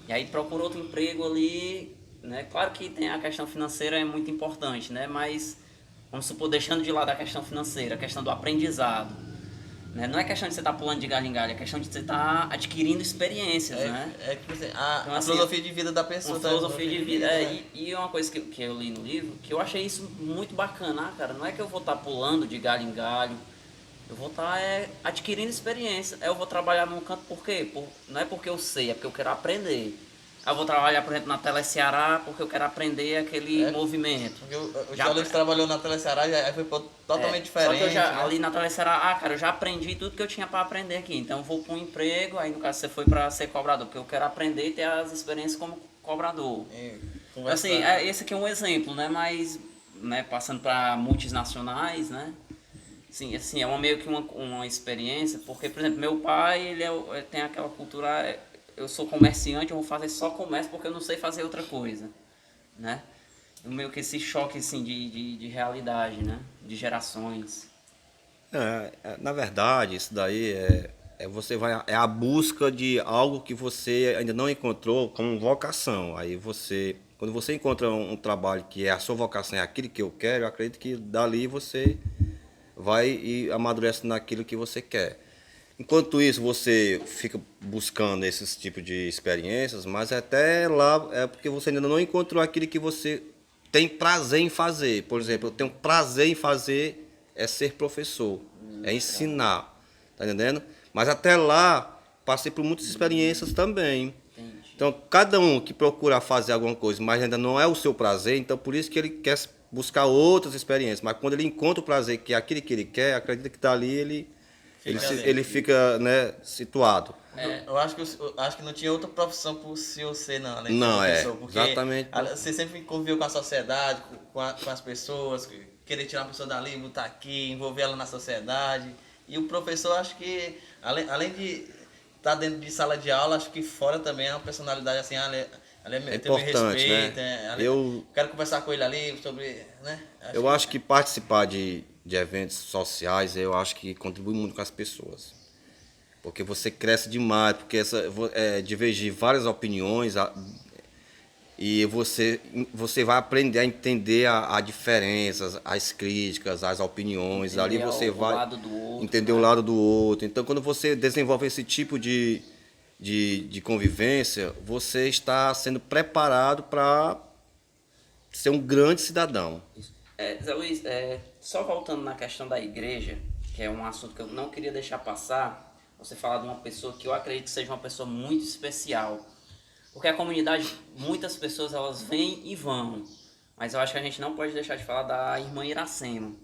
E aí procura outro emprego ali, né? Claro que tem a questão financeira, é muito importante, né? Mas, vamos supor, deixando de lado a questão financeira, a questão do aprendizado, né? Não é questão de você estar pulando de galho em galho, é questão de você estar adquirindo experiências, né? Tipo assim, a Então, assim, filosofia de vida da pessoa. uma filosofia de vida. E uma coisa que eu li no livro, que eu achei isso muito bacana, cara. Não é que eu vou estar pulando de galho em galho, eu vou estar adquirindo experiência. Eu vou trabalhar num canto por quê? Não é porque eu sei, é porque eu quero aprender. Eu vou trabalhar, por exemplo, na Teleceará porque eu quero aprender aquele movimento. Porque o Charles trabalhou na Teleceará e aí foi totalmente diferente. Só que né? ali na Teleceará, cara, eu já aprendi tudo que eu tinha para aprender aqui. Então eu vou para um emprego, aí no caso você foi para ser cobrador, porque eu quero aprender e ter as experiências como cobrador. Assim, esse aqui é um exemplo, né? Mas, né, passando para multinacionais, né? Sim, assim, é meio que uma experiência, porque, por exemplo, meu pai, ele tem aquela cultura, eu sou comerciante, eu vou fazer só comércio porque eu não sei fazer outra coisa, né? Meio que esse choque, assim, de realidade, né? De gerações. Na verdade, isso daí é a busca de algo que você ainda não encontrou como vocação. Aí quando você encontra um trabalho que é a sua vocação, é aquilo que eu quero, eu acredito que dali você vai e amadurece naquilo que você quer. Enquanto isso, você fica buscando esses tipos de experiências, mas até lá é porque você ainda não encontrou aquilo que você tem prazer em fazer. Por exemplo, eu tenho prazer em fazer ser professor, ensinar, tá entendendo? Mas até lá, passei por muitas experiências também. Então, cada um que procura fazer alguma coisa, mas ainda não é o seu prazer, então por isso que ele quer buscar outras experiências. Mas quando ele encontra o prazer, que é aquilo que ele quer, acredita que dali ele fica, né, situado. Eu acho que não tinha outra profissão por se você não, além de Não, professor, porque exatamente. você sempre conviveu com a sociedade, com as pessoas, querer tirar uma pessoa dali, botar aqui, envolver ela na sociedade. E o professor, acho que, além de estar dentro de sala de aula, acho que fora também é uma personalidade assim, tem meu importante, respeito, né? Quero conversar com ele ali sobre, né? Eu acho que participar de eventos sociais, eu acho que contribui muito com as pessoas. Porque você cresce demais, porque divergir várias opiniões e você vai aprender a entender a diferença, as críticas, as opiniões. Entender Ali você vai o lado do outro, entender né? o lado do outro. Então, quando você desenvolve esse tipo de convivência, você está sendo preparado para ser um grande cidadão. Zé Luiz, só voltando na questão da igreja, que é um assunto que eu não queria deixar passar, você falar de uma pessoa que eu acredito que seja uma pessoa muito especial. Porque a comunidade, muitas pessoas elas vêm e vão, mas eu acho que a gente não pode deixar de falar da irmã Iracema,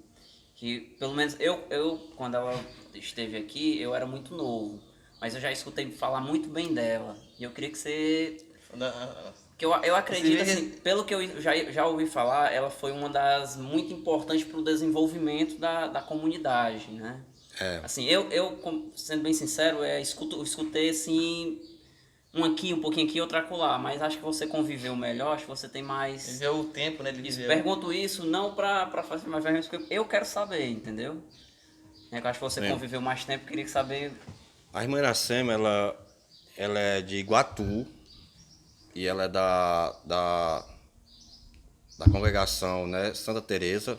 que pelo menos eu quando ela esteve aqui, eu era muito novo, mas eu já escutei falar muito bem dela, e eu queria que você... Que eu acredito, assim, pelo que eu já ouvi falar, ela foi uma das muito importantes para o desenvolvimento da comunidade, né? Assim, eu, sendo bem sincero, escutei assim, um pouquinho aqui, outro acolá, mas acho que você conviveu melhor, acho que você tem mais... Viveu o tempo, né? Pergunto isso não para fazer mais vergonha, porque eu quero saber, entendeu? Eu acho que você conviveu mais tempo, queria saber... A irmã Iracema, ela é de Iguatu e ela é da congregação, né, Santa Teresa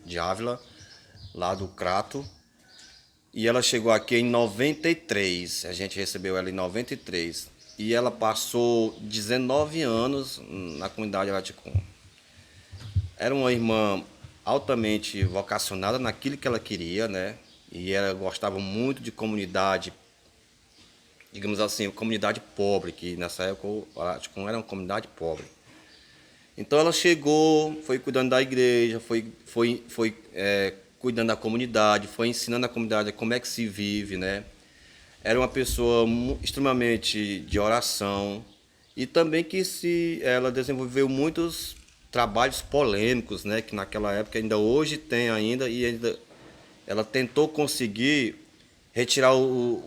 de Ávila, lá do Crato. E ela chegou aqui em 93, a gente recebeu ela em 93. E ela passou 19 anos na comunidade Araticum. Era uma irmã altamente vocacionada naquilo que ela queria, né? E ela gostava muito de comunidade, digamos assim, comunidade pobre, que nessa época o Araticum era uma comunidade pobre. Então ela chegou, foi cuidando da igreja, foi cuidando da comunidade, foi ensinando a comunidade como é que se vive, né? Era uma pessoa extremamente de oração e também ela desenvolveu muitos trabalhos polêmicos, né? Que naquela época ainda hoje tem ainda e ainda ela tentou conseguir retirar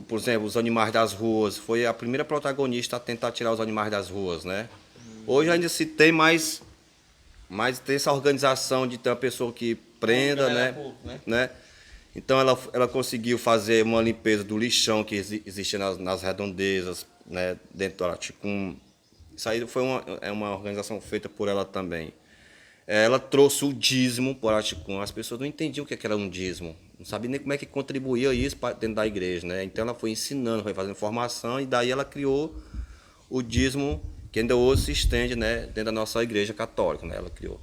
por exemplo, os animais das ruas. Foi a primeira protagonista a tentar tirar os animais das ruas, né? Hoje ainda se tem mais tem essa organização de ter uma pessoa que prenda, né? Então ela conseguiu fazer uma limpeza do lixão que existia nas redondezas, né, dentro do Araticum. Isso aí foi uma organização feita por ela também. Ela trouxe o dízimo para o Araticum. As pessoas não entendiam o que era um dízimo, não sabiam nem como é que contribuía isso dentro da igreja, né? Então ela foi ensinando, foi fazendo formação e daí ela criou o dízimo que ainda hoje se estende, né, dentro da nossa igreja católica, né? Ela criou.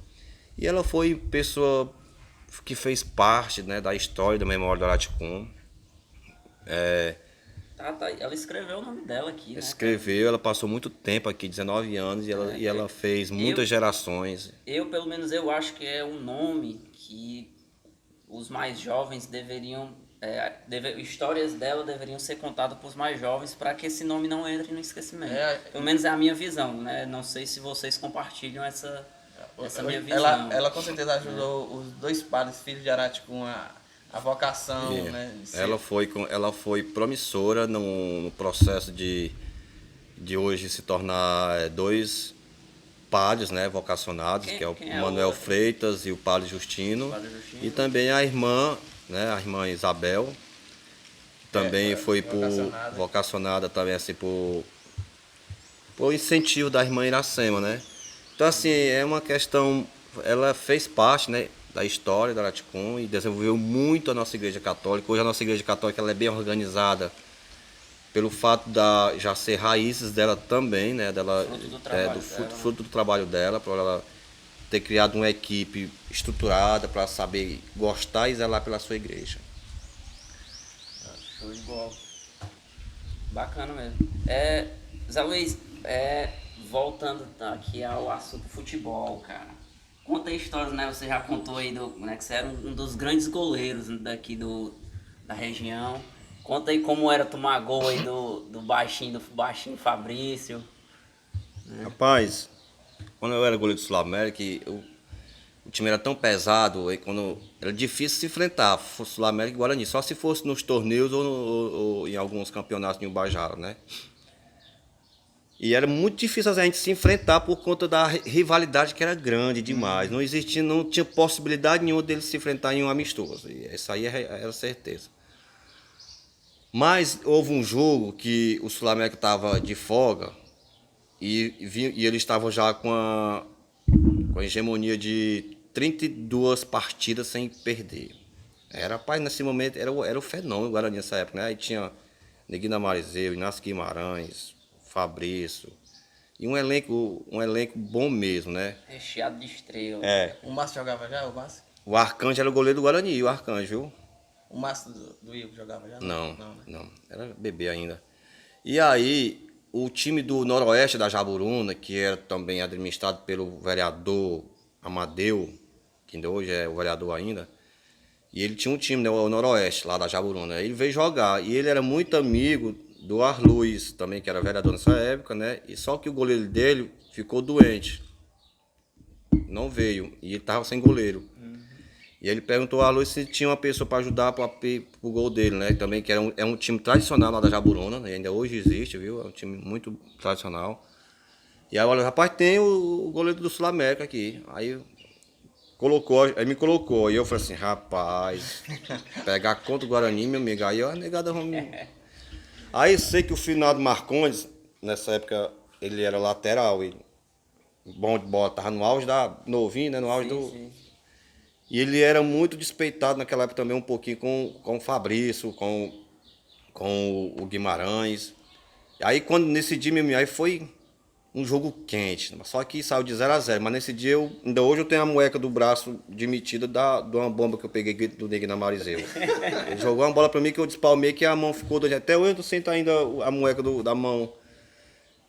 E ela foi pessoa que fez parte, né, da história da memória do Araticum. Ela escreveu o nome dela aqui, né? Escreveu, ela passou muito tempo aqui, 19 anos, e ela fez muitas gerações. Pelo menos, eu acho que é um nome que os mais jovens deveriam... histórias dela deveriam ser contadas para os mais jovens para que esse nome não entre no esquecimento. Pelo menos é a minha visão, né? Não sei se vocês compartilham essa minha visão. Ela com certeza ajudou os dois padres, filhos de Araticum, a vocação, né? Ela foi promissora no processo de hoje se tornar dois padres, né, vocacionados, que é o Manuel Freitas e o padre Justino. E também a irmã, né, a irmã Isabel, que também foi vocacionada também assim por incentivo da irmã Iracema, né? Então assim, é uma questão, ela fez parte, né, da história da Araticum e desenvolveu muito a nossa igreja católica. Hoje a nossa igreja católica ela é bem organizada pelo fato de já ser raízes dela também, né, fruto do trabalho dela, por ela ter criado uma equipe estruturada para saber gostar e zelar pela sua igreja. Show de bola. Bacana mesmo. Zé Luiz, voltando aqui ao assunto futebol, cara. Conta aí histórias, né? Você já contou aí né, que você era um dos grandes goleiros daqui da região. Conta aí como era tomar gol aí do baixinho Fabrício. Rapaz, quando eu era goleiro do Sul-América, o time era tão pesado, aí quando era difícil se enfrentar, fosse Sul-América e Guarani, só se fosse nos torneios ou em alguns campeonatos em Ubajara, né? E era muito difícil a gente se enfrentar por conta da rivalidade que era grande demais. Não tinha possibilidade nenhuma deles se enfrentar em um amistoso. E isso aí era certeza. Mas houve um jogo que o Sul-América estava de folga e eles estavam já com a hegemonia de 32 partidas sem perder. Rapaz, nesse momento era o fenômeno o Guarani nessa época, né? Aí tinha Neguinho Marizeu, Inácio Guimarães, Fabrício. E um elenco bom mesmo, né? Recheado de estrela. O Márcio jogava já, o Márcio? O Arcanjo era o goleiro do Guarani, o Arcanjo, viu? O Márcio do Igor jogava já? Não, né? não. Era bebê ainda. E aí, o time do Noroeste da Jaburuna, que era também administrado pelo vereador Amadeu, que ainda hoje é o vereador ainda, e ele tinha um time, né, o Noroeste, lá da Jaburuna. Ele veio jogar, e ele era muito amigo do Arluiz, também, que era vereador nessa época, né? E só que o goleiro dele ficou doente. Não veio, e ele estava sem goleiro. E ele perguntou ao Arluiz se tinha uma pessoa para ajudar para o gol dele, né? Também que é um time tradicional lá da Jaburuna, né? Ainda hoje existe, viu? É um time muito tradicional. E aí eu falei, rapaz, tem o goleiro do Sul-América aqui. Aí me colocou. E eu falei assim, rapaz, pegar contra o Guarani, meu amigo, aí a negada vamos. Aí sei que o finado Marcondes, nessa época, ele era lateral, e bom de bola, tava no auge novinho, né? No auge Sim. E ele era muito despeitado naquela época também, um pouquinho com o Fabrício, com o Guimarães. Aí quando nesse dia mesmo, aí foi um jogo quente, só que saiu de 0-0. Mas nesse dia, ainda hoje eu tenho a mueca do braço demitida de uma bomba que eu peguei do Neguinho Marizeu. Ele jogou uma bola pra mim que eu despalmei, que a mão ficou doente. Até hoje eu sinto ainda a mueca da mão.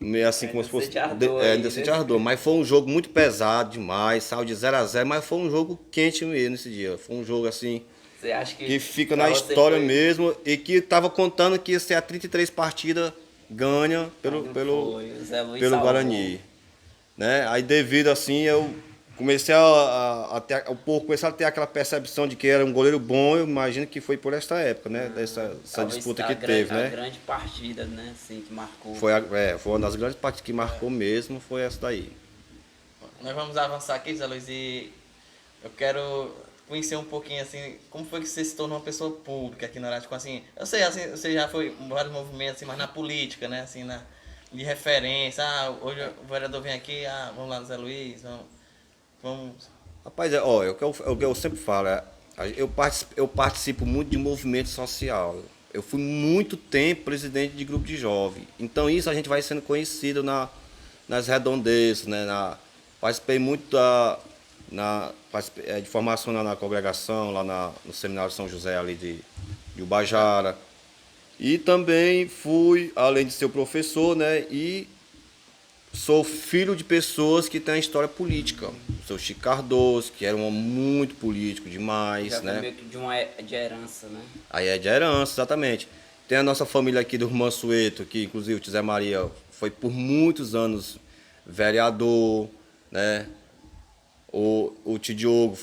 Meio assim como se fosse. Ainda sente ardor. Mas foi um jogo muito pesado demais, saiu de 0-0, mas foi um jogo quente mesmo nesse dia. Foi um jogo assim. Você acha Que fica na história mesmo e que tava contando que ia ser a 33 partidas ganha pelo Guarani. Né? Aí devido assim eu comecei comecei a ter aquela percepção de que era um goleiro bom, eu imagino que foi por essa época, né? Dessa disputa que teve, né? A grande partida, né? Assim, que marcou. Foi uma das grandes partidas que marcou mesmo, foi essa daí. Nós vamos avançar aqui, Zé Luiz, e eu quero conhecer um pouquinho, assim, como foi que você se tornou uma pessoa pública aqui na Aratico, assim, eu sei, assim, você já foi em vários movimentos, assim, mas na política, né, assim, de referência, hoje o vereador vem aqui, vamos lá no Zé Luiz, vamos... Rapaz, é o que eu sempre falo, eu participo muito de movimento social. Eu fui muito tempo presidente de grupo de jovens. Então isso a gente vai sendo conhecido nas redondezas, né? Participei muito de formação na congregação, lá no Seminário São José ali de Ubajara. E também fui, além de ser professor, né? E sou filho de pessoas que têm história política. O seu Chico Cardoso, que era um homem muito político demais, já né? Meio que de herança, né? Aí é de herança, exatamente. Tem a nossa família aqui do Mansueto, que inclusive o Zé Maria foi por muitos anos vereador, né? O tio Diogo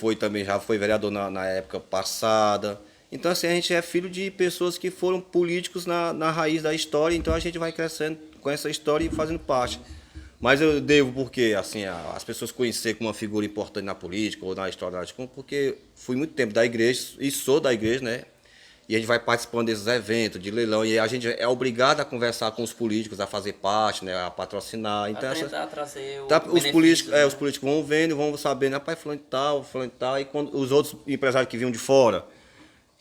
já foi vereador na época passada. Então assim, a gente é filho de pessoas que foram políticos na raiz da história, então a gente vai crescendo com essa história e fazendo parte. Mas eu devo porque assim, as pessoas conhecer como uma figura importante na política ou na história da Aratico, porque fui muito tempo da igreja e sou da igreja, né? E a gente vai participando desses eventos de leilão e a gente é obrigado a conversar com os políticos, a fazer parte, né, a patrocinar. Então tentar trazer os políticos vão vendo, vão sabendo, rapaz, fulano e tal, e quando os outros empresários que vinham de fora,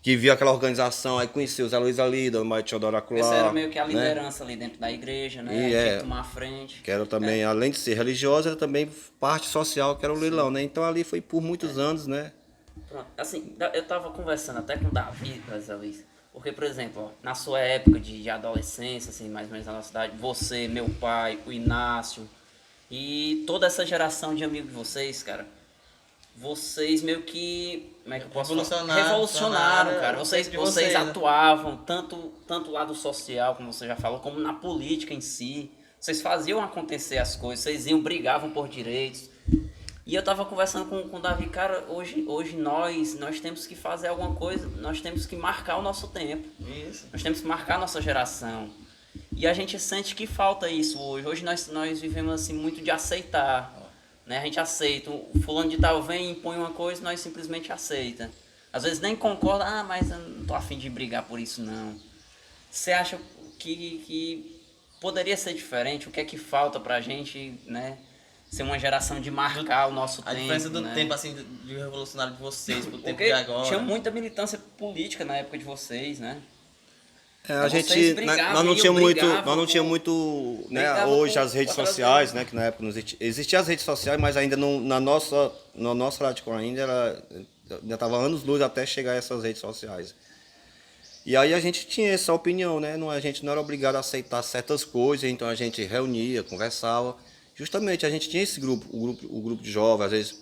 que via aquela organização, aí conheceu o Zé Luiz ali, da Maria Teodoro Acular. Essa era meio que a liderança, né? Ali dentro da igreja, né? E tinha que tomar a frente. Que era também, além de ser religiosa, era também parte social, que era o leilão, né? Então ali foi por muitos anos, né? Pronto, assim, eu tava conversando até com o Davi, Zé Luiz, porque, por exemplo, ó, na sua época de adolescência, assim, mais ou menos na nossa cidade, você, meu pai, o Inácio e toda essa geração de amigos de vocês, cara, vocês meio que, como é que eu posso falar? Revolucionaram, Revolucionaram, cara. o Vocês, tempo de vocês, né? atuavam tanto lado social, como você já falou, como na política em si. Vocês faziam acontecer as coisas, vocês brigavam por direitos. E eu tava conversando com o Davi, cara, hoje nós temos que fazer alguma coisa, nós temos que marcar o nosso tempo. Isso. Nós temos que marcar a nossa geração. E a gente sente que falta isso hoje. Hoje nós vivemos assim muito de aceitar. Né? A gente aceita. O fulano de tal vem e impõe uma coisa, nós simplesmente aceita. Às vezes nem concorda, mas eu não tô afim de brigar por isso não. Você acha que poderia ser diferente? O que é que falta pra gente, né? Ser uma geração de marcar o nosso tempo. A diferença do né? tempo, assim, de revolucionário de vocês pro tempo Porque de agora. tinha muita militância política na época de vocês, né? A Vocês gente, brigavam, nós não iam, tínhamos muito, brigavam nós não por- tínhamos muito, né, brigavam hoje por- as redes por trazer- sociais, né, que na época não existiam as redes sociais, mas ainda não, na nossa Radical ainda estava anos luz até chegar a essas redes sociais. E aí a gente tinha essa opinião, né, a gente não era obrigado a aceitar certas coisas, então a gente reunia, conversava. Justamente a gente tinha esse grupo, o grupo de jovens, às vezes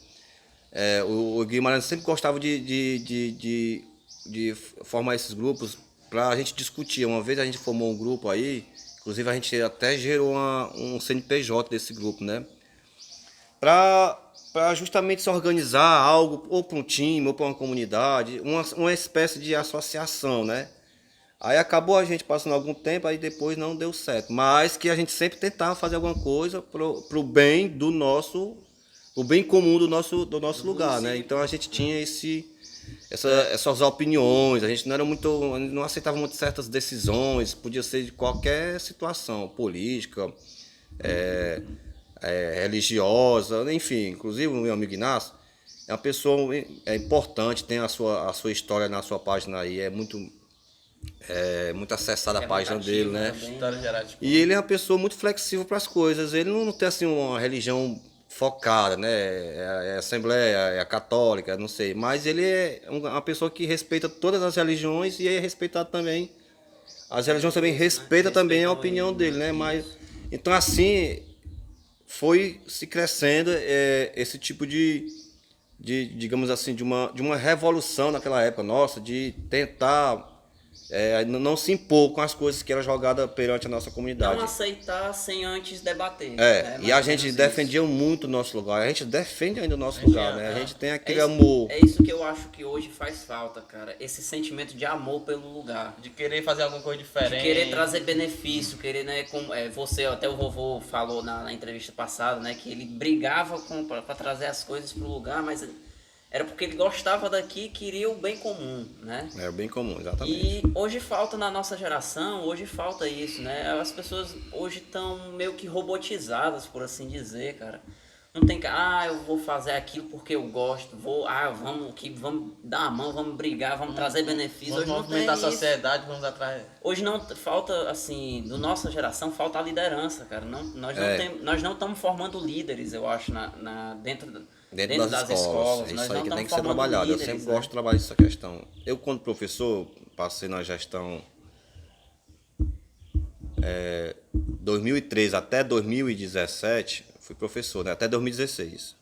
o Guimarães sempre gostava de formar esses grupos para a gente discutir. Uma vez a gente formou um grupo aí, inclusive a gente até gerou um CNPJ desse grupo, né? Para justamente se organizar algo, ou para um time, ou para uma comunidade, uma espécie de associação, né? Aí acabou a gente passando algum tempo, aí depois não deu certo. Mas que a gente sempre tentava fazer alguma coisa pro bem do nosso, o bem comum do nosso lugar, né? Então a gente tinha essas opiniões, a gente não aceitava muito certas decisões, podia ser de qualquer situação, política, religiosa, enfim. Inclusive o meu amigo Inácio é uma pessoa importante, tem a sua história na sua página aí, é muito acessada a página dele, né? Também. História geral, tipo, E ele é uma pessoa muito flexível para as coisas. Ele não tem assim uma religião focada, né? É assembleia, é católica, não sei. Mas ele é uma pessoa que respeita todas as religiões e é respeitado também. As religiões também respeitam também a opinião dele, né? Mas então assim foi se crescendo esse tipo de digamos assim, de uma revolução naquela época nossa, de tentar não se impor com as coisas que eram jogadas perante a nossa comunidade. Não aceitar sem antes debater. E né? a Mais gente ou menos defendia muito o nosso lugar. A gente defende ainda o nosso lugar, né? A gente tem aquele isso. amor. É isso que eu acho que hoje faz falta, cara. Esse sentimento de amor pelo lugar. de querer fazer alguma coisa diferente. De querer trazer benefício, querer, né, como você, até o vovô falou na entrevista passada, né, que ele brigava para trazer as coisas pro lugar, mas era porque ele gostava daqui e queria o bem comum, né? É bem comum, exatamente. E hoje falta na nossa geração, hoje falta isso, né? As pessoas hoje estão meio que robotizadas, por assim dizer, cara. Não tem que, eu vou fazer aquilo porque eu gosto, vamos dar a mão, vamos brigar, vamos trazer benefícios. Vamos Hoje não tem movimentar a isso. sociedade, vamos atrás. Hoje não falta, assim, da nossa geração, falta a liderança, cara. Nós não estamos formando líderes, eu acho, dentro das escolas. Isso Nós aí não que tem estamos que ser formando trabalhado. Eu líderes, sempre né? gosto de trabalhar essa questão. Eu, quando professor, passei na gestão 2003 até 2017, fui professor, né? Até 2016.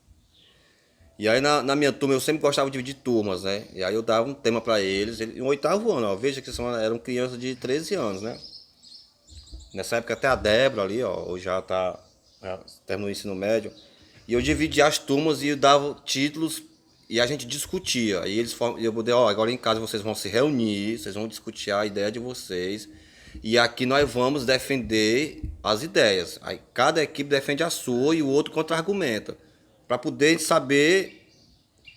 E aí na minha turma eu sempre gostava de dividir turmas, né? E aí eu dava um tema para eles, no 8º ano, ó, veja que eram crianças de 13 anos, né? Nessa época até a Débora ali, ó, hoje já terminou o ensino médio. E eu dividia as turmas e eu dava títulos e a gente discutia. E eu botei, agora em casa vocês vão se reunir, vocês vão discutir a ideia de vocês. E aqui nós vamos defender as ideias. Aí cada equipe defende a sua e o outro contra-argumenta. Para poder saber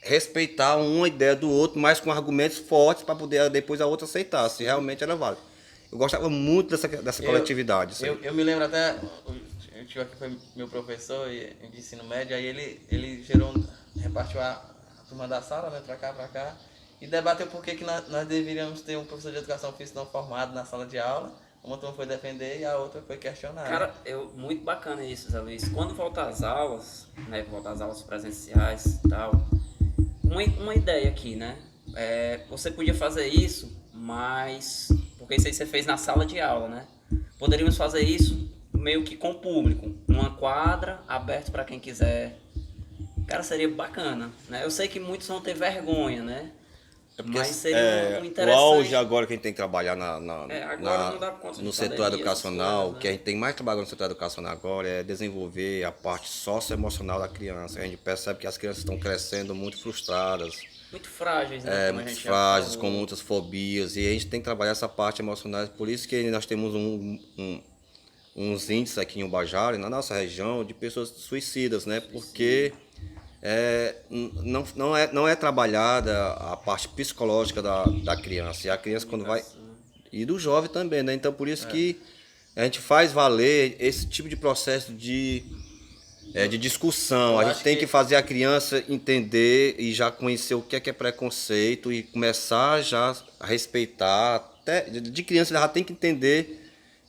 respeitar uma ideia do outro, mas com argumentos fortes, para poder depois a outra aceitar, se realmente era válido. Eu gostava muito dessa coletividade. Isso aí. Eu me lembro até, o tio aqui foi meu professor de ensino médio, aí ele repartiu a turma da sala, né, pra cá, e debateu por que nós deveríamos ter um professor de educação física não formado na sala de aula. Uma turma foi defender e a outra foi questionar. Cara, muito bacana isso, Zé Luiz. Quando voltar às aulas, né, voltar às aulas presenciais e tal, uma ideia aqui, né? Você podia fazer isso, mas... Porque isso aí você fez na sala de aula, né? Poderíamos fazer isso meio que com o público. Numa quadra, aberto para quem quiser Cara, seria bacana, né? Eu sei que muitos vão ter vergonha, né? É porque, Mas seria um o interessante. auge agora que a gente tem que trabalhar Agora não dá conta de no setor pandemia, educacional, essas coisas, o que a gente tem mais trabalhado no setor educacional agora é desenvolver a parte socioemocional da criança. A gente percebe que as crianças estão crescendo muito frustradas, muito frágeis, né? Como a muito gente já frágeis, falou. com muitas fobias, e a gente tem que trabalhar essa parte emocional. Por isso que nós temos uns índices aqui em Ubajara, na nossa região, de pessoas suicidas, né? Porque não é trabalhada a parte psicológica da criança. E a criança quando vai... E do jovem também, né? Então por isso que a gente faz valer esse tipo de processo de discussão. Eu A gente acho tem que- que fazer a criança entender e já conhecer o que é preconceito e começar já a respeitar. Até de criança ele já tem que entender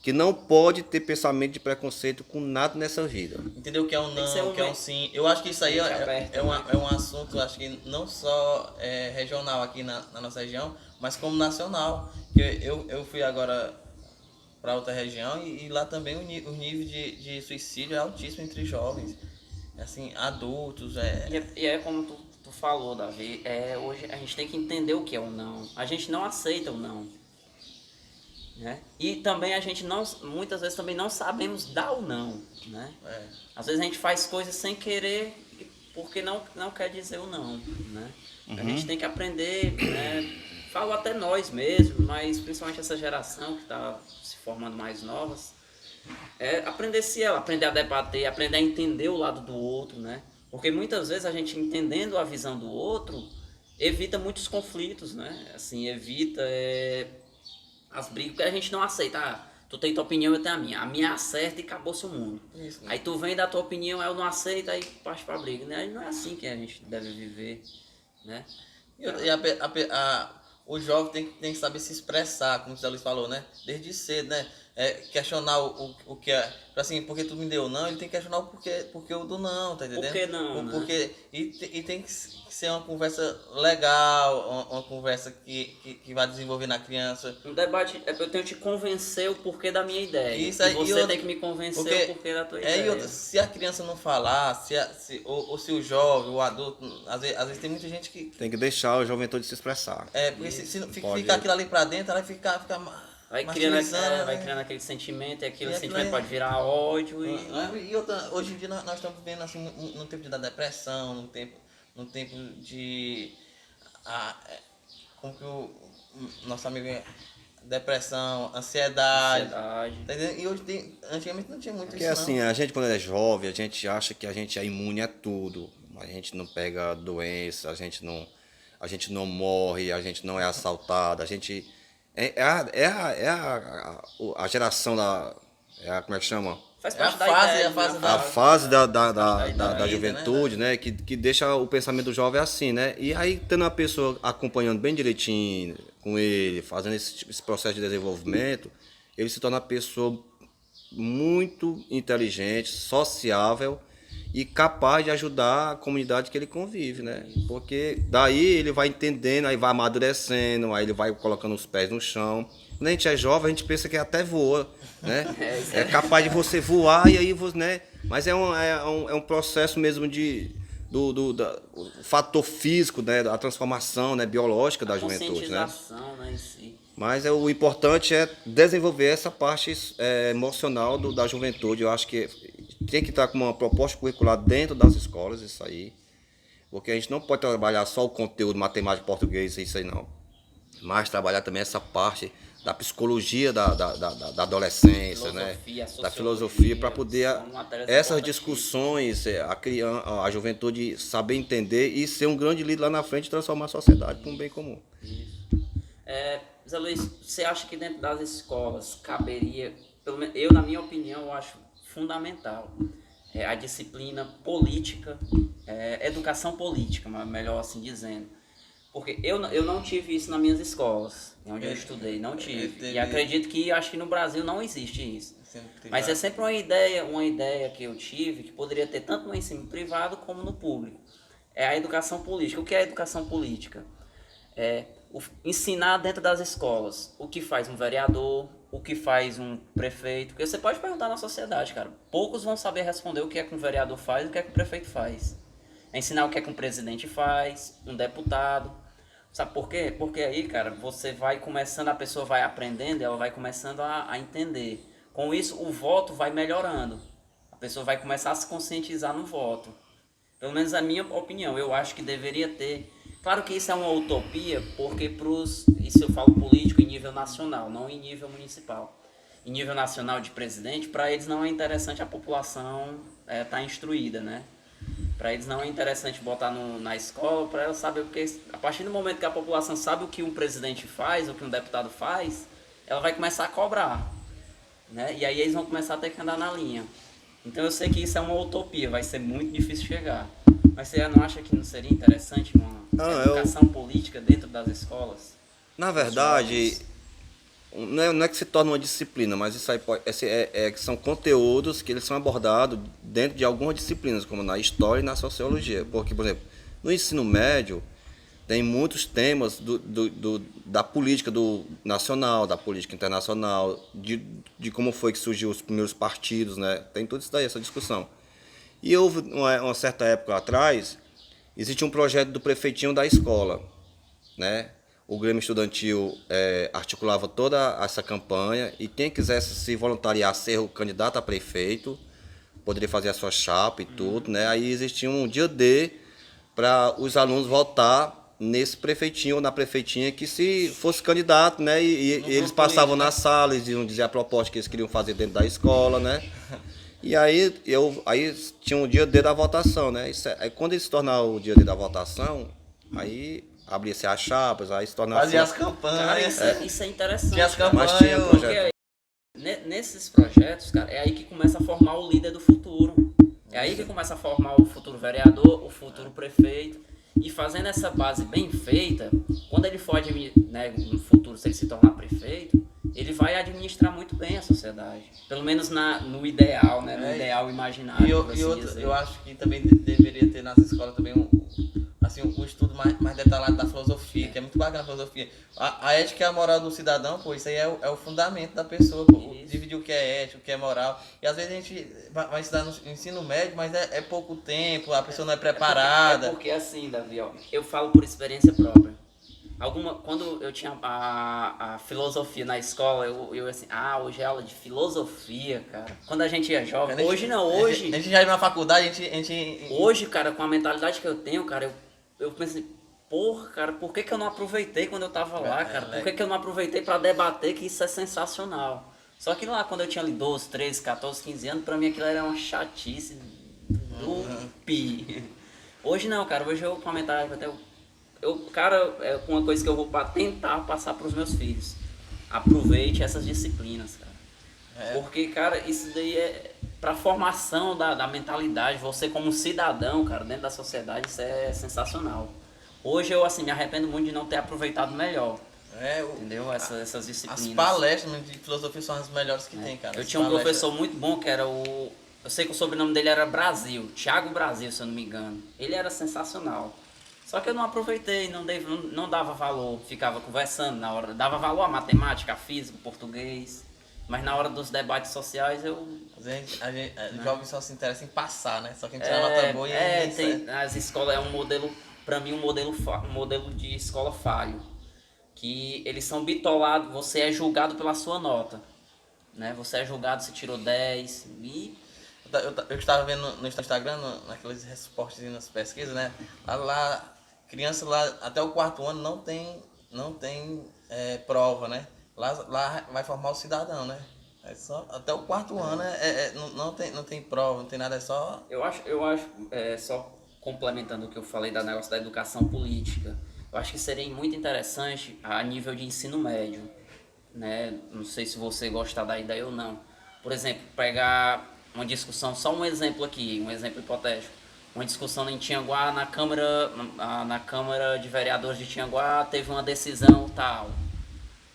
que não pode ter pensamento de preconceito com nada nessa vida. Entender o que é um Tem que ser não, o que é um mente- sim. Eu acho que isso aí mente aberta, é um assunto, acho que não só regional aqui na nossa região, mas como nacional. Eu fui agora para outra região e lá também o nível de suicídio é altíssimo entre jovens, assim, adultos. E é como tu falou, Davi, hoje a gente tem que entender o que é o não. A gente não aceita o não. Né? E também a gente muitas vezes também não sabemos dar o não. Né? Às vezes a gente faz coisas sem querer porque não quer dizer o não. Né? A gente tem que aprender, né? Falo até nós mesmos, mas principalmente essa geração que está se formando mais novas, aprender a debater, aprender a entender o lado do outro, né? Porque muitas vezes a gente entendendo a visão do outro evita muitos conflitos, né? Assim, evita as brigas, porque a gente não aceita. Tu tem tua opinião, eu tenho a minha. A minha acerta e acabou-se o mundo. Isso, né? Aí tu vem da tua opinião, eu não aceito, aí parte pra briga, né? Aí não é assim que a gente deve viver, né? O jovem tem que saber se expressar, como o Zé Luiz falou, né? Desde cedo, né? Questionar o que é. Assim, porque tu me deu não, ele tem que questionar o porquê o do não, tá entendendo? Por que não, né? E tem que ser uma conversa legal, uma conversa que vai desenvolver na criança. Um debate é eu tenho que te convencer o porquê da minha ideia. Isso e aí, você tem que me convencer o porquê da tua ideia. E outra, se a criança não falar, ou se o jovem, o adulto, às vezes tem muita gente que. Tem que deixar o juventude se expressar. Porque se não Pode- ficar aquilo ali pra dentro, ela vai ficar Vai martirizando, vai né? criando aquele sentimento, e aquele E aquilo sentimento aí- pode virar ódio e... E outra, hoje em dia nós estamos vivendo assim, num tempo da depressão, num tempo de. Como que o nosso amigo é? Depressão, ansiedade. Tá entendendo? E hoje antigamente não tinha muito Porque isso. assim, não. a gente quando é jovem, a gente acha que a gente é imune a tudo. A gente não pega doença, a gente não morre, a gente não é assaltado, a gente... a geração como é que chama? Faz É parte a da fase- ideia, a fase né? da- A fase da vida, juventude, né? Que deixa o pensamento do jovem assim, né? E aí, tendo uma pessoa acompanhando bem direitinho com ele, fazendo esse processo de desenvolvimento, ele se torna uma pessoa muito inteligente, sociável e capaz de ajudar a comunidade que ele convive, né? Porque daí ele vai entendendo, aí vai amadurecendo, aí ele vai colocando os pés no chão. Quando a gente é jovem, a gente pensa que até voa, né? É capaz de você voar e aí você, né? Mas é um processo mesmo do fator físico, né? Da transformação, né? Biológica da juventude, né? Conscientização, né, em si. Mas o importante é desenvolver essa parte emocional da juventude. Eu acho que tem que estar com uma proposta curricular dentro das escolas, isso aí. Porque a gente não pode trabalhar só o conteúdo matemática, português, isso aí não. Mas trabalhar também essa parte da psicologia da adolescência, né? Da filosofia, para poder são matérias essas importantíssimas. discussões, a juventude saber entender e ser um grande líder lá na frente e transformar a sociedade para um bem comum. Zé Luiz, você acha que dentro das escolas caberia, pelo menos eu na minha opinião, eu acho fundamental a disciplina política, educação política, melhor assim dizendo. Porque eu não tive isso nas minhas escolas, onde eu estudei, não tive. E acredito que, acho que no Brasil não existe isso. Mas é sempre uma ideia que eu tive, que poderia ter tanto no ensino privado como no público. É a educação política. O que é a educação política? Ensinar dentro das escolas o que faz um vereador, o que faz um prefeito. Porque você pode perguntar na sociedade, cara. Poucos vão saber responder o que é que um vereador faz e o que é que o prefeito faz. É ensinar o que é que um presidente faz, um deputado. Sabe por quê? Porque aí, cara, você vai começando, a pessoa vai aprendendo, ela vai começando a entender. Com isso, o voto vai melhorando. A pessoa vai começar a se conscientizar no voto. Pelo menos a minha opinião, eu acho que deveria ter. Claro que isso é uma utopia, porque isso eu falo político em nível nacional, não em nível municipal. Em nível nacional de presidente, para eles não é interessante a população estar instruída, né? Para eles não é interessante botar na escola, para ela saber, porque a partir do momento que a população sabe o que um presidente faz, o que um deputado faz, ela vai começar a cobrar, né? E aí eles vão começar a ter que andar na linha. Então eu sei que isso é uma utopia, vai ser muito difícil chegar. Mas você não acha que não seria interessante uma educação política dentro das escolas? Na verdade, não é que se torna uma disciplina, mas isso aí que são conteúdos que eles são abordados dentro de algumas disciplinas, como na história e na sociologia. Porque, por exemplo, no ensino médio, tem muitos temas da política nacional, da política internacional, de como foi que surgiu os primeiros partidos, né? Tem tudo isso daí, essa discussão. E houve, uma certa época atrás, existia um projeto do prefeitinho da escola, né? O Grêmio Estudantil articulava toda essa campanha e quem quisesse se voluntariar a ser o candidato a prefeito, poderia fazer a sua chapa e tudo, né? Aí existia um dia D para os alunos votar nesse prefeitinho ou na prefeitinha que se fosse candidato, né? E eles passavam na sala, eles iam dizer a proposta que eles queriam fazer dentro da escola, né? E aí tinha um dia D da votação, né? Aí quando ele se tornar o dia D da votação, aí abria-se as chapas, aí se tornava... Fazia as campanhas. Cara, isso é interessante. Tinha as cara. campanhas. Mas tinha projeto. Nesses projetos, cara, é aí que começa a formar o líder do futuro. É aí que começa a formar o futuro vereador, o futuro prefeito. E fazendo essa base bem feita, quando ele for né, no futuro, se ele se tornar prefeito, ele vai administrar muito bem a sociedade. Pelo menos no ideal, né? No ideal imaginário. E outro, eu acho que também deveria ter nas escolas também um estudo mais detalhado da filosofia, que é muito bacana a filosofia. A ética e a moral do cidadão, pô, isso aí é o fundamento da pessoa, pô, dividir o que é ético, o que é moral. E às vezes a gente vai estudar no ensino médio, mas é pouco tempo, a pessoa não é preparada. É porque assim, Davi, ó, eu falo por experiência própria. Quando eu tinha a filosofia na escola, eu assim, hoje é aula de filosofia, cara. Quando a gente é jovem, hoje não, hoje... A gente já ia na faculdade, a gente... Hoje, cara, com a mentalidade que eu tenho, cara, eu pensei, porra, cara, por que eu não aproveitei quando eu tava lá, cara? Por que eu não aproveitei pra debater, que isso é sensacional. Só que lá, quando eu tinha ali 12, 13, 14, 15 anos, pra mim aquilo era uma chatice do pi. Hoje não, cara, hoje eu com a mentalidade que cara, é uma coisa que eu vou tentar passar para os meus filhos. Aproveite essas disciplinas, cara. Porque, cara, isso daí é para formação da mentalidade. Você como cidadão, cara, dentro da sociedade, isso é sensacional. Hoje eu, assim, me arrependo muito de não ter aproveitado melhor. Entendeu? Essas disciplinas. As palestras de filosofia são as melhores que tem, cara. Eu tinha um professor muito bom que era eu sei que o sobrenome dele era Brasil, Thiago Brasil, se eu não me engano. Ele era sensacional. Só que eu não aproveitei, não dava valor, ficava conversando na hora, dava valor à matemática, à física, português, mas na hora dos debates sociais eu... A jovem só se interessa em passar, né? Só quem tira nota boa e... As escolas é um modelo, pra mim, um modelo de escola falho, que eles são bitolados, você é julgado pela sua nota, né? Você é julgado se tirou 10 e... Eu estava vendo no Instagram, naqueles reportes nas pesquisas, né? Lá criança lá até o 4º ano não tem prova, né? Lá vai formar o cidadão, né? Até o 4º ano não tem prova, não tem nada, é só... Eu acho só complementando o que eu falei da negócio da educação política, eu acho que seria muito interessante a nível de ensino médio, né? Não sei se você gosta da ideia ou não. Por exemplo, pegar uma discussão, só um exemplo aqui, um exemplo hipotético. Uma discussão em Tianguá, na Câmara de Vereadores de Tianguá, teve uma decisão tal.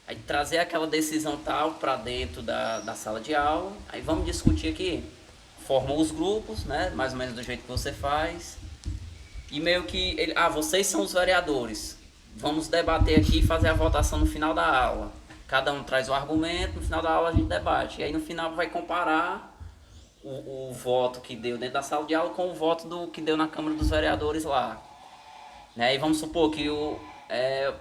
Aí trazer aquela decisão tal para dentro da sala de aula, aí vamos discutir aqui. Formam os grupos, né, mais ou menos do jeito que você faz. E meio que, vocês são os vereadores. Vamos debater aqui e fazer a votação no final da aula. Cada um traz o argumento, no final da aula a gente debate. E aí no final vai comparar o voto que deu dentro da sala de aula com o voto que deu na Câmara dos Vereadores lá. Né? E vamos supor que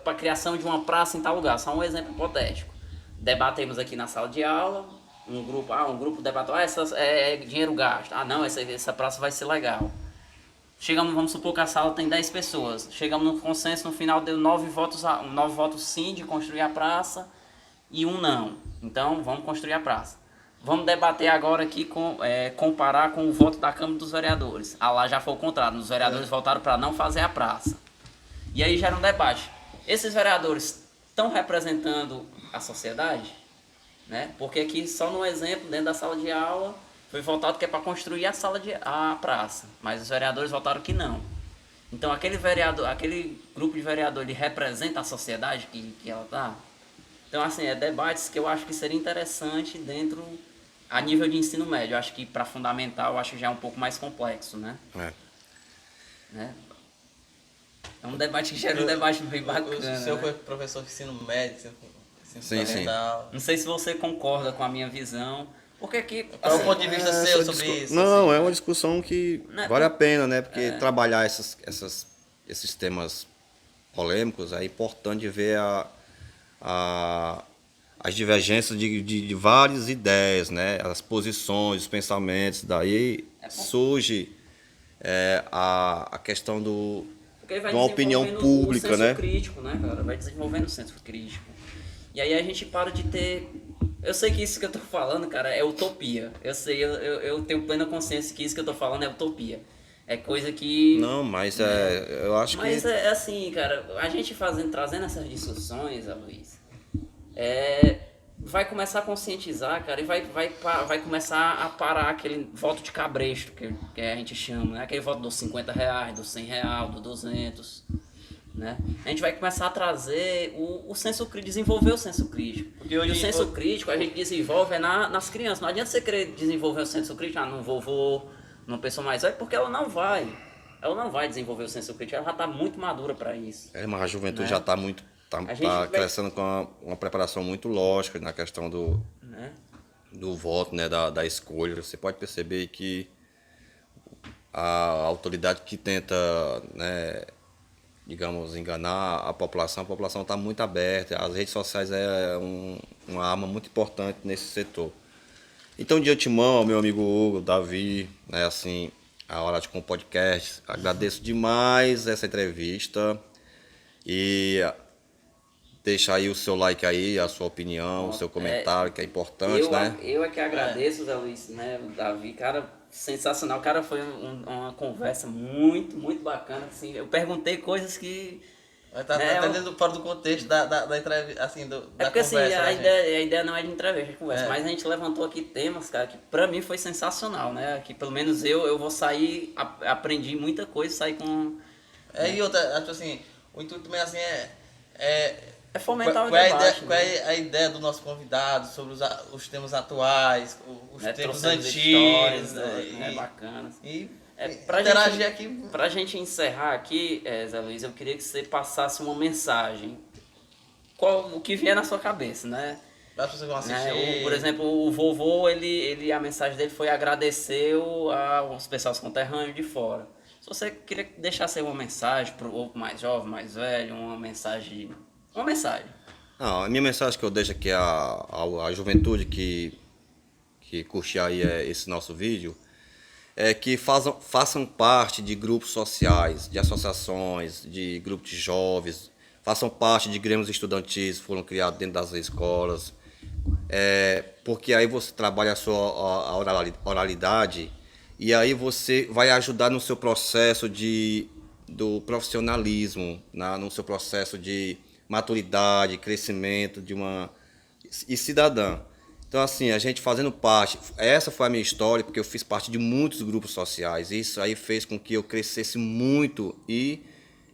para a criação de uma praça em tal lugar, só um exemplo hipotético. Debatemos aqui na sala de aula, um grupo debateu, é dinheiro gasto. Não, essa praça vai ser legal. Chegamos, vamos supor que a sala tem 10 pessoas. Chegamos no consenso, no final deu 9 votos sim de construir a praça e um não. Então, vamos construir a praça. Vamos debater agora aqui, comparar com o voto da Câmara dos Vereadores. Lá já foi o contrário, os vereadores votaram para não fazer a praça. E aí gera um debate. Esses vereadores estão representando a sociedade? Né? Porque aqui, só no exemplo, dentro da sala de aula, foi votado que é para construir a praça, mas os vereadores votaram que não. Então aquele grupo de vereador, ele representa a sociedade que ela está? Então assim, debates que eu acho que seria interessante a nível de ensino médio. Eu acho que para fundamental, eu acho que já é um pouco mais complexo, né? Né? É um debate que gera um debate bem bacana. O senhor né? foi professor de ensino médio, ensino Sim. fundamental. Não sei se você concorda com a minha visão. Porque aqui. Qual é o ponto de vista seu sobre isso? Não, assim? é uma discussão que Não é vale a pena, né? Porque trabalhar esses temas polêmicos é importante ver as divergências de várias ideias, né? As posições, os pensamentos. Daí surge a questão Porque vai de uma opinião desenvolvendo pública, o senso né? crítico, né, cara? Vai desenvolvendo o senso crítico. E aí a gente para de ter... Eu sei que isso que eu tô falando, cara, é utopia. Eu sei, eu tenho plena consciência que isso que eu tô falando é utopia. É coisa que... Não, mas eu acho Mas que... é assim, cara, a gente trazendo essas discussões, Luiz, vai começar a conscientizar, cara, e vai começar a parar aquele voto de cabresto, que a gente chama, né? Aquele voto dos R$50, dos R$100, do 200, né? A gente vai começar a trazer o senso crítico, desenvolver o senso crítico. Porque E hoje- o senso crítico a gente desenvolve nas crianças. Não adianta você querer desenvolver o senso crítico num vovô, numa pessoa mais velha, porque ela não vai. Ela não vai desenvolver o senso crítico, ela já está muito madura para isso. Mas a juventude né? já está muito... A gente Tá vai- crescendo com uma preparação muito lógica na questão Né? do voto, né, da escolha. Você pode perceber que a autoridade que tenta, né, digamos, enganar a população está muito aberta. As redes sociais uma arma muito importante nesse setor. Então, de antemão, meu amigo Hugo, Davi, né, assim, a Hora de Com Podcast, agradeço demais essa entrevista e deixa aí o seu like aí, a sua opinião, o seu comentário, que é importante, né? Eu é que agradeço, Zé Luiz, né? O Davi, cara, sensacional. Cara, foi uma conversa muito, muito bacana. Assim, eu perguntei coisas que... Vai estar até dentro fora do contexto da entrevista, assim, da porque conversa. assim, né, a ideia não é de entrevista, é de conversa, É. mas a gente levantou aqui temas, cara, que pra mim foi sensacional, né? Que pelo menos eu vou sair, aprendi muita coisa, sair com... E outra, acho assim, o intuito também assim É fomentar o qual é a debate, ideia, qual né? é a ideia do nosso convidado sobre os temas atuais, os Né, tempos trouxemos antigos, histórias, né, bacanas. e Pra interagir gente, aqui. pra gente encerrar aqui, Zé Luiz, eu queria que você passasse uma mensagem. O que vier na sua cabeça, né? Para as pessoas que vão Né, assistir. por exemplo, o vovô, a mensagem dele foi agradecer aos pessoal conterrâneos de fora. Se você queria deixar ser uma mensagem para o mais jovem, mais velho, uma mensagem. Não, a minha mensagem que eu deixo aqui à juventude que curte aí esse nosso vídeo é que façam parte de grupos sociais, de associações, de grupos de jovens, façam parte de grêmios estudantis que foram criados dentro das escolas, porque aí você trabalha a sua oralidade e aí você vai ajudar no seu processo do profissionalismo, no seu processo de maturidade, crescimento e cidadã. Então, assim, a gente fazendo parte, essa foi a minha história, porque eu fiz parte de muitos grupos sociais. Isso aí fez com que eu crescesse muito e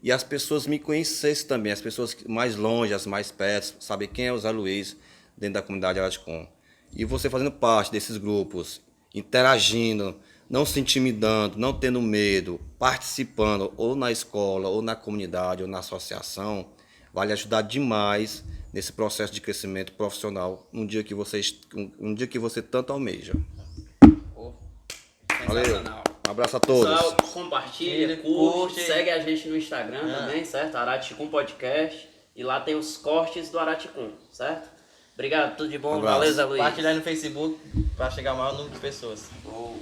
as pessoas me conhecessem também, as pessoas mais longe, as mais perto, saber quem é o Zé Luiz dentro da comunidade Aracicom. E você fazendo parte desses grupos, interagindo, não se intimidando, não tendo medo, participando ou na escola, ou na comunidade, ou na associação, vai lhe ajudar demais nesse processo de crescimento profissional um dia que você tanto almeja. Sensacional. Um abraço a todos. Pessoal, compartilha, curte, segue a gente no Instagram também, certo? Araticum Podcast. E lá tem os cortes do Araticum, certo? Obrigado, tudo de bom. Um abraço. Valeu, Zé Luiz. Compartilhar no Facebook para chegar ao maior número de pessoas. Oh.